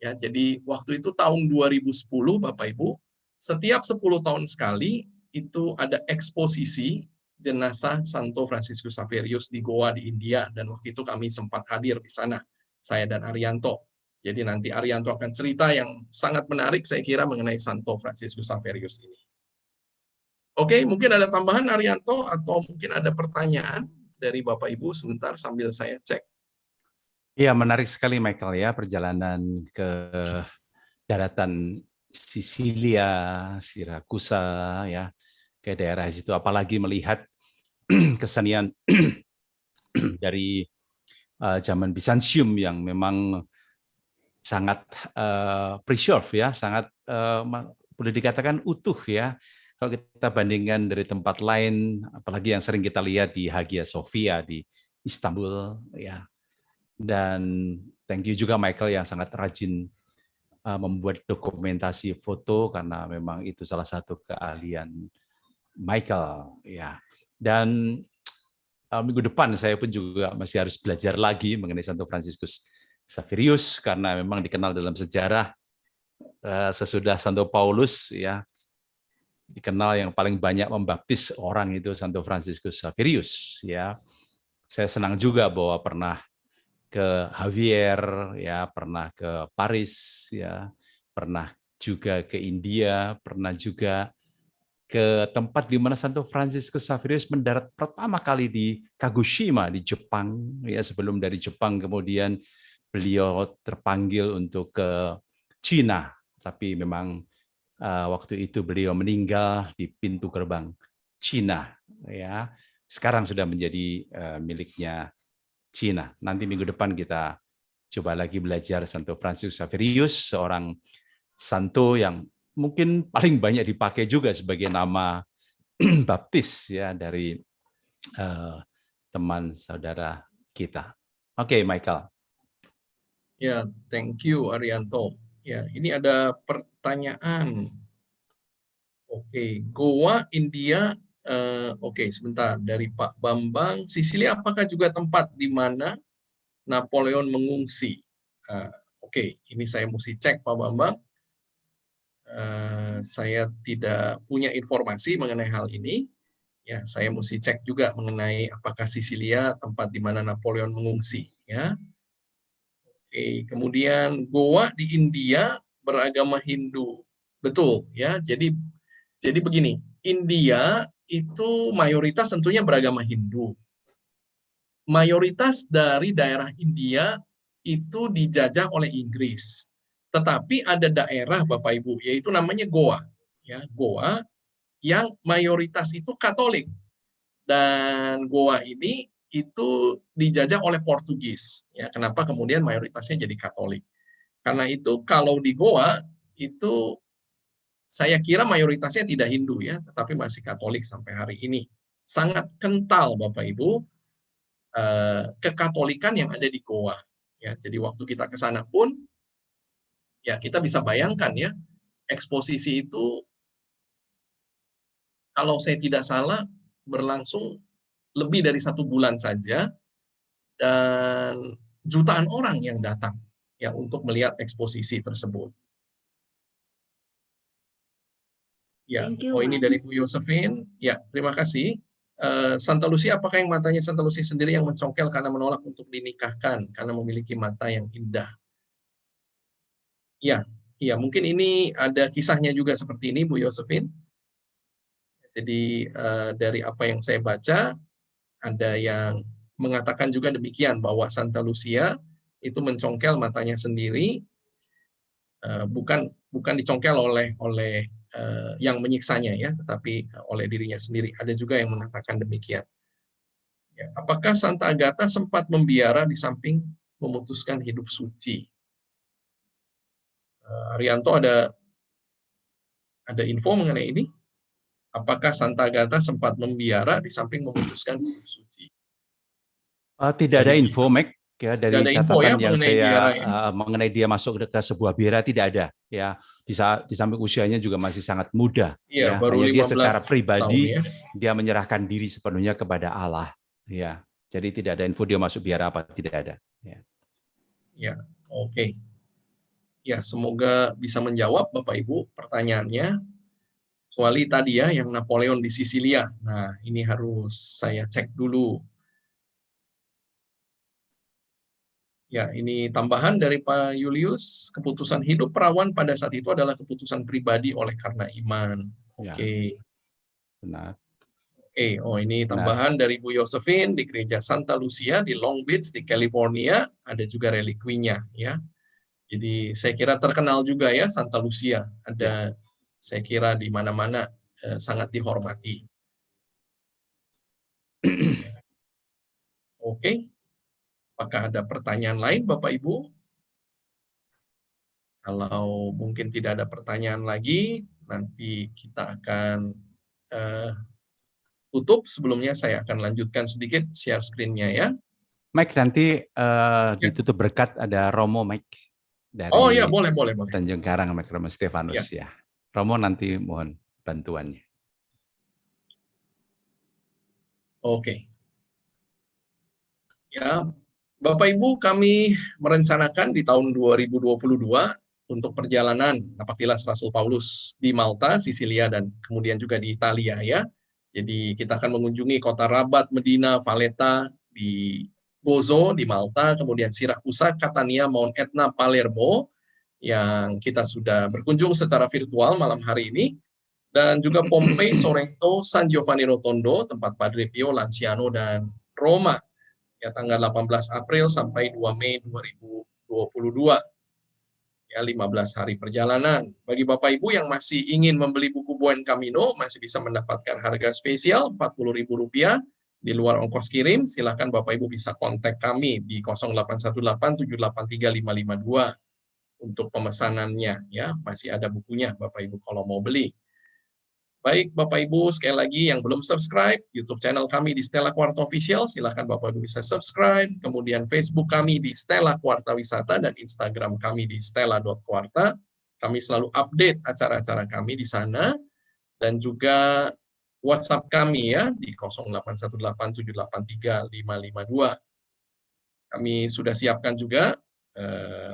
Ya, jadi waktu itu tahun 2010 Bapak Ibu, setiap 10 tahun sekali itu ada eksposisi jenazah Santo Fransiskus Xaverius di Goa di India, dan waktu itu kami sempat hadir di sana, saya dan Arianto. Jadi nanti Arianto akan cerita yang sangat menarik saya kira mengenai Santo Fransiskus Xaverius ini. Oke, mungkin ada tambahan Arianto atau mungkin ada pertanyaan dari Bapak Ibu sebentar sambil saya cek. Iya, menarik sekali Michael ya, perjalanan ke daratan Sisilia, Sirakusa ya, ke daerah situ, apalagi melihat kesenian dari zaman Bizantium yang memang sangat preserve ya, sangat boleh dikatakan utuh ya. Kalau kita bandingkan dari tempat lain, apalagi yang sering kita lihat di Hagia Sophia di Istanbul ya. Dan thank you juga Michael yang sangat rajin membuat dokumentasi foto, karena memang itu salah satu keahlian Michael ya. Dan minggu depan saya pun juga masih harus belajar lagi mengenai Santo Fransiskus Xaverius, karena memang dikenal dalam sejarah sesudah Santo Paulus ya, dikenal yang paling banyak membaptis orang itu Santo Fransiskus Xaverius ya. Saya senang juga bahwa pernah ke Javier ya, pernah ke Paris ya, pernah juga ke India, pernah juga ke tempat di mana Santo Fransiskus Xaverius mendarat pertama kali di Kagoshima di Jepang ya, sebelum dari Jepang kemudian beliau terpanggil untuk ke Cina, tapi memang waktu itu beliau meninggal di pintu gerbang Cina ya. Sekarang sudah menjadi miliknya Cina. Nanti minggu depan kita coba lagi belajar Santo Fransiskus Xaverius, seorang santo yang mungkin paling banyak dipakai juga sebagai nama baptis ya dari teman saudara kita. Oke, Michael. Ya, thank you Arianto. Ya, ini ada pertanyaan. Oke, Goa, India. Oke, sebentar. Dari Pak Bambang, Sisilia apakah juga tempat di mana Napoleon mengungsi? Oke, ini saya mesti cek Pak Bambang. Saya tidak punya informasi mengenai hal ini. Ya, saya mesti cek juga mengenai apakah Sisilia tempat di mana Napoleon mengungsi. Ya. Oke, kemudian Goa di India beragama Hindu. Betul, ya. Jadi begini, India itu mayoritas tentunya beragama Hindu. Mayoritas dari daerah India itu dijajah oleh Inggris. Tetapi ada daerah Bapak Ibu, yaitu namanya Goa. Ya, Goa yang mayoritas itu Katolik. Dan Goa ini itu dijajah oleh Portugis. Ya, kenapa kemudian mayoritasnya jadi Katolik? Karena itu kalau di Goa itu saya kira mayoritasnya tidak Hindu ya, tetapi masih Katolik sampai hari ini. Sangat kental Bapak Ibu kekatolikan yang ada di Goa. Ya, jadi waktu kita ke sana pun ya kita bisa bayangkan ya, eksposisi itu kalau saya tidak salah berlangsung lebih dari 1 bulan saja dan jutaan orang yang datang ya untuk melihat eksposisi tersebut. Ya, ini dari Bu Yosefin. Ya, terima kasih. Santa Lucia, apakah yang matanya Santa Lucia sendiri yang mencongkel karena menolak untuk dinikahkan karena memiliki mata yang indah? Ya, mungkin ini ada kisahnya juga seperti ini, Bu Yosefin. Jadi dari apa yang saya baca, ada yang mengatakan juga demikian bahwa Santa Lucia itu mencongkel matanya sendiri, bukan dicongkel oleh yang menyiksanya ya, tetapi oleh dirinya sendiri. Ada juga yang mengatakan demikian. Ya, apakah Santa Agatha sempat membiara di samping memutuskan hidup suci? Arianto ada info mengenai ini? Apakah Santa Agatha sempat membiara di samping memutuskan hidup suci? Tidak ada info, Mac. Ya, dari catatan yang saya mengenai dia masuk ke sebuah biara tidak ada. Ya, di samping usianya juga masih sangat muda. Ya, baru hanya dia secara pribadi tahun, ya. Dia menyerahkan diri sepenuhnya kepada Allah. Ya, jadi tidak ada info dia masuk biara apa tidak ada. Ya, oke. Ya, semoga bisa menjawab Bapak Ibu pertanyaannya. Kecuali tadi ya yang Napoleon di Sisilia. Nah, ini harus saya cek dulu. Ya, ini tambahan dari Pak Julius, keputusan hidup perawan pada saat itu adalah keputusan pribadi oleh karena iman. Oke. Benar. Oke, ini tambahan dari Bu Yosefin di Gereja Santa Lucia di Long Beach di California, ada juga relikwinya ya. Jadi saya kira terkenal juga ya Santa Lucia, ada saya kira di mana-mana sangat dihormati. Oke. Apakah ada pertanyaan lain, Bapak Ibu? Kalau mungkin tidak ada pertanyaan lagi, nanti kita akan tutup. Sebelumnya saya akan lanjutkan sedikit share screen-nya ya. Mike, nanti ditutup berkat ada Romo, Mike. Dari boleh. Tanjung Karang, Mike Romo Stefanus ya. Romo nanti mohon bantuannya. Oke. Ya, Bapak Ibu, kami merencanakan di tahun 2022 untuk perjalanan Napaktilas Rasul Paulus di Malta, Sisilia, dan kemudian juga di Italia ya. Jadi kita akan mengunjungi kota Rabat, Medina, Valletta, di Gozo, di Malta, kemudian Siracusa, Catania, Mount Etna, Palermo, yang kita sudah berkunjung secara virtual malam hari ini, dan juga Pompei, Sorrento, San Giovanni Rotondo, tempat Padre Pio, Lanciano, dan Roma, ya tanggal 18 April sampai 2 Mei 2022. Ya, 15 hari perjalanan. Bagi Bapak Ibu yang masih ingin membeli buku Buen Camino, masih bisa mendapatkan harga spesial Rp40.000 di luar ongkos kirim. Silakan Bapak Ibu bisa kontak kami di 0818783552 untuk pemesanannya ya. Masih ada bukunya Bapak Ibu kalau mau beli. Baik Bapak Ibu, sekali lagi yang belum subscribe YouTube channel kami di Stella Quarta Official, silahkan Bapak Ibu bisa subscribe. Kemudian Facebook kami di Stella Quarta Wisata dan Instagram kami di stella.quarta. Kami selalu update acara-acara kami di sana, dan juga WhatsApp kami ya di 0818783552. Kami sudah siapkan juga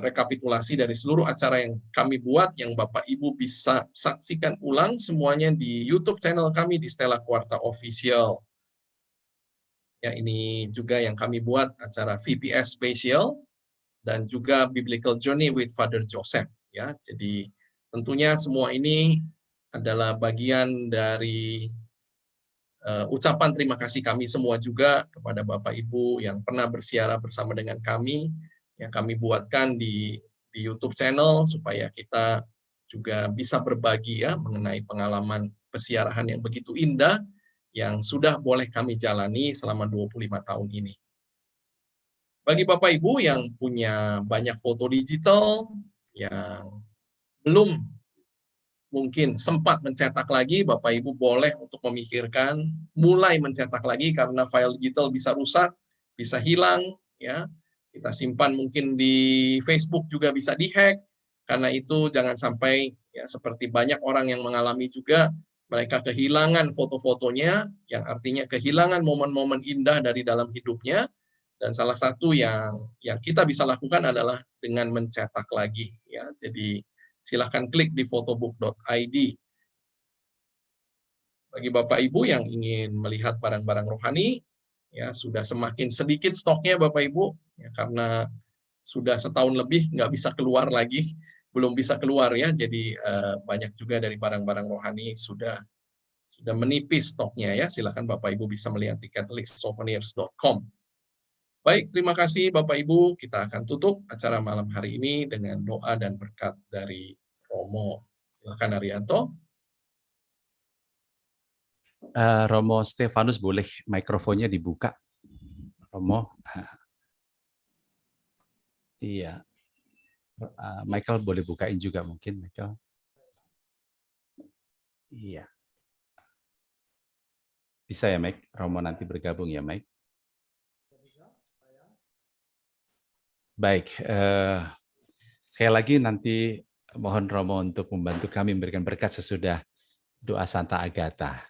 rekapitulasi dari seluruh acara yang kami buat, yang Bapak Ibu bisa saksikan ulang semuanya di YouTube channel kami di Stella Quarta Official. Ya, ini juga yang kami buat acara VPS Special dan juga Biblical Journey with Father Joseph. Ya, jadi tentunya semua ini adalah bagian dari ucapan terima kasih kami semua juga kepada Bapak Ibu yang pernah bersiara bersama dengan kami, yang kami buatkan di YouTube channel supaya kita juga bisa berbagi ya mengenai pengalaman pesiarahan yang begitu indah yang sudah boleh kami jalani selama 25 tahun ini. Bagi Bapak Ibu yang punya banyak foto digital, yang belum mungkin sempat mencetak lagi, Bapak Ibu boleh untuk memikirkan mulai mencetak lagi karena file digital bisa rusak, bisa hilang, ya. Kita simpan mungkin di Facebook juga bisa dihack. Karena itu jangan sampai ya seperti banyak orang yang mengalami juga mereka kehilangan foto-fotonya, yang artinya kehilangan momen-momen indah dari dalam hidupnya. Dan salah satu yang kita bisa lakukan adalah dengan mencetak lagi, ya. Jadi silahkan klik di photobook.id. Bagi Bapak Ibu yang ingin melihat barang-barang rohani, ya sudah semakin sedikit stoknya Bapak Ibu, ya, karena sudah setahun lebih nggak bisa keluar lagi, belum bisa keluar ya, jadi banyak juga dari barang-barang rohani sudah menipis stoknya ya. Silahkan Bapak Ibu bisa melihat di catholicsouvenirs.com. Baik, terima kasih Bapak Ibu. Kita akan tutup acara malam hari ini dengan doa dan berkat dari Romo. Silakan Arianto. Romo Stefanus, boleh mikrofonnya dibuka, Romo? Iya. Michael boleh bukain juga mungkin, Michael. Iya. Bisa ya, Mike? Romo nanti bergabung ya, Mike? Baik. Sekali lagi nanti mohon Romo untuk membantu kami memberikan berkat sesudah doa Santa Agatha.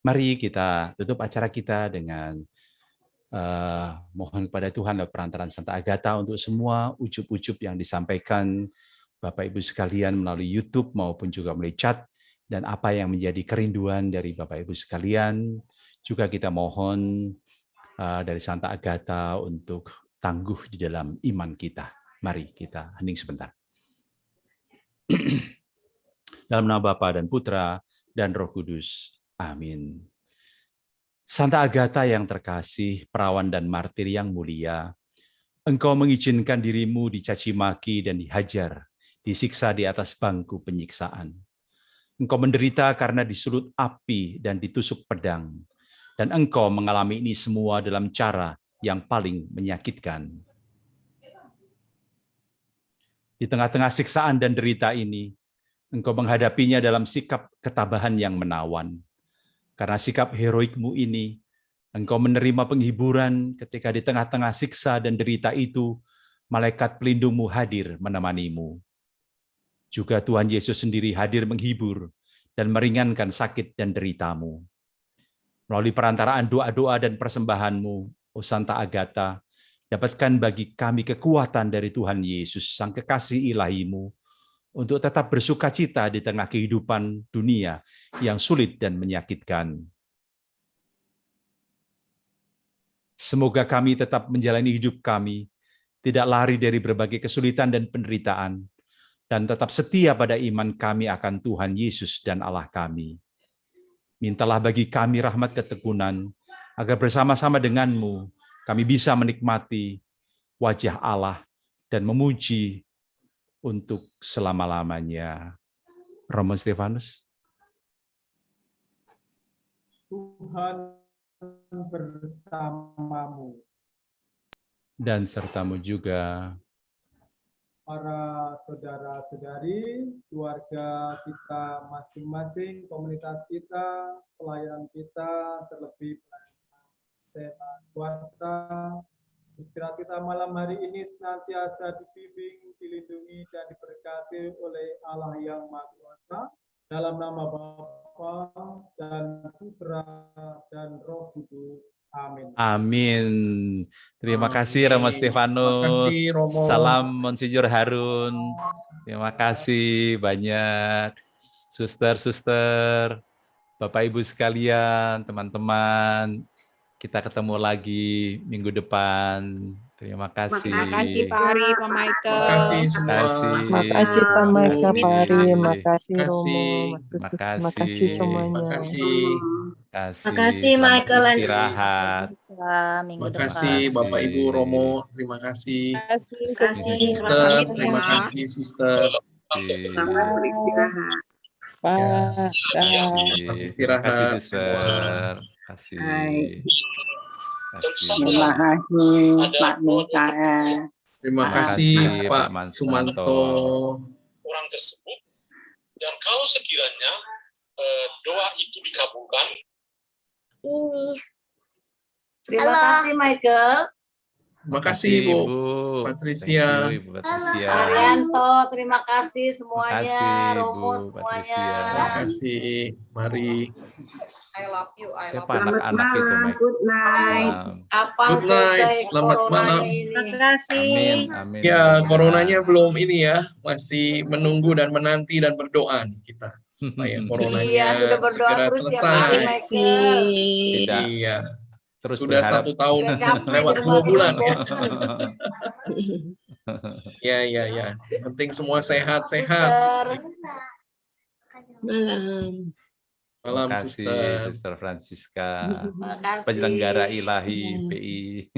Mari kita tutup acara kita dengan mohon kepada Tuhan lewat perantaraan Santa Agatha untuk semua ucup-ucup yang disampaikan Bapak Ibu sekalian melalui YouTube maupun juga melalui chat, dan apa yang menjadi kerinduan dari Bapak Ibu sekalian. Juga kita mohon dari Santa Agatha untuk tangguh di dalam iman kita. Mari kita hening sebentar. Dalam nama Bapa dan Putra dan Roh Kudus. Amin. Santa Agatha yang terkasih, perawan dan martir yang mulia, Engkau mengizinkan dirimu dicaci maki dan dihajar, disiksa di atas bangku penyiksaan. Engkau menderita karena disulut api dan ditusuk pedang, dan Engkau mengalami ini semua dalam cara yang paling menyakitkan. Di tengah-tengah siksaan dan derita ini, Engkau menghadapinya dalam sikap ketabahan yang menawan. Karena sikap heroikmu ini, Engkau menerima penghiburan ketika di tengah-tengah siksa dan derita itu, malaikat pelindungmu hadir menemanimu. Juga Tuhan Yesus sendiri hadir menghibur dan meringankan sakit dan deritamu. Melalui perantaraan doa-doa dan persembahanmu, O Santa Agatha, dapatkan bagi kami kekuatan dari Tuhan Yesus, Sang Kekasih ilahimu, untuk tetap bersuka cita di tengah kehidupan dunia yang sulit dan menyakitkan. Semoga kami tetap menjalani hidup kami, tidak lari dari berbagai kesulitan dan penderitaan, dan tetap setia pada iman kami akan Tuhan Yesus dan Allah kami. Mintalah bagi kami rahmat ketekunan, agar bersama-sama denganmu kami bisa menikmati wajah Allah dan memuji untuk selama-lamanya. Romo Stefanus. Tuhan bersamamu. Dan sertamu juga. para saudara-saudari, keluarga kita masing-masing, komunitas kita, pelayan kita, terlebih pelayan kuarta. Istirahat kita malam hari ini senantiasa dibimbing, dilindungi, dan diberkati oleh Allah yang Maha Kuasa. Dalam nama Bapa dan Putra dan Roh Kudus. Amin. Amin. Terima kasih Romo Amin. Stefanus. Terima kasih, Romo. Salam Monsinyur Harun. Terima kasih banyak suster-suster, Bapak Ibu sekalian, teman-teman. Kita ketemu lagi minggu depan. Terima kasih. Makasih Pak Ari, Pak Michael. Terima kasih semua. Makasih Pak Michael, Pak Ari, makasih Terima Romo, kasih. makasih semuanya. Terima kasih. Makasih, Selamat Michael and istirahat. Minggu Terima depan. kasih Bapak Ibu Romo. Terima kasih. Terima kasih. Suster, terima kasih Suster. Selamat beristirahat. Ya, Terima istirahat kasih, semua. Suster. Terima kasih. Terima kasih Pak Mikael. Terima Terima kasih kasih, Pak Pak Sumanto. orang tersebut, dan kalau sekiranya doa itu dikabulkan. Terima kasih Michael. Terima kasih Bu Patricia. Thank you, Ibu Patricia. Arianto, terima kasih semuanya. Makasih, Romo Bu semuanya. Patricia. Terima kasih. Mari. I love you. Siapa anak-anak itu, Mike? Good night. Apa Good night, selesai selamat corona malam. ini? Amin, amin. Ya, amin. coronanya belum ini ya, masih menunggu dan menanti dan berdoa nih kita supaya coronanya Iya, sudah berdoa segera terus ya Pak selesai. Michael. Tidak. Iya, Terus sudah berharap. 1 tahun Udah capek lewat di 2 rumah bulan ya. bosan. Ya. Yang penting semua sehat-sehat. Suster. Malam. Malam, Terima kasih, Suster. Suster Francisca, Makasih. penyelenggara ilahi PI.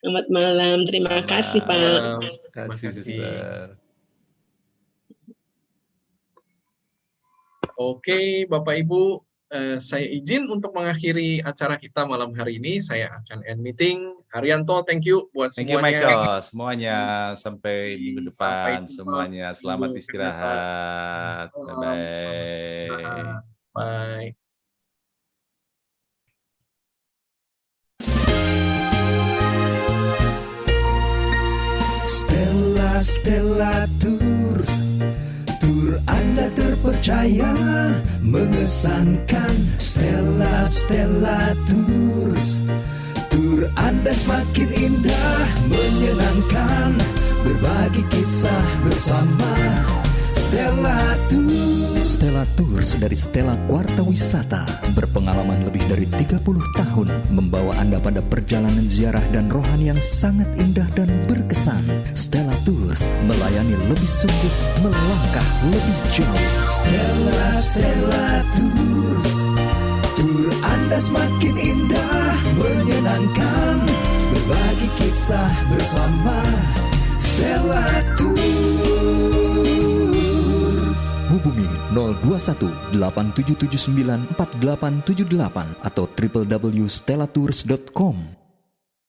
Selamat malam, terima kasih Pak. Malam. Terima Terima kasih, kasih. Suster. Oke, Bapak Ibu, saya izin untuk mengakhiri acara kita malam hari ini. Saya akan end meeting. Arianto, thank you buat Thank you, semuanya. Michael. Semuanya sampai minggu Sampai depan. jumpa Semuanya selamat minggu istirahat. depan. Bye-bye. Selamat istirahat. Bye. Stella Tours, tur Anda terpercaya, mengesankan. Stella Tours, tur Anda semakin indah, menyenangkan, berbagi kisah bersama. Stella Tours. Stella Tours dari Stella Kuarta Wisata berpengalaman lebih dari 30 tahun membawa Anda pada perjalanan ziarah dan rohani yang sangat indah dan berkesan. Stella Tours melayani lebih sungguh, melangkah lebih jauh. Stella Tours, tur Anda semakin indah, menyenangkan, berbagi kisah bersama. Stella Tours. Hubungi 021 8779 4878 atau www.stellatours.com.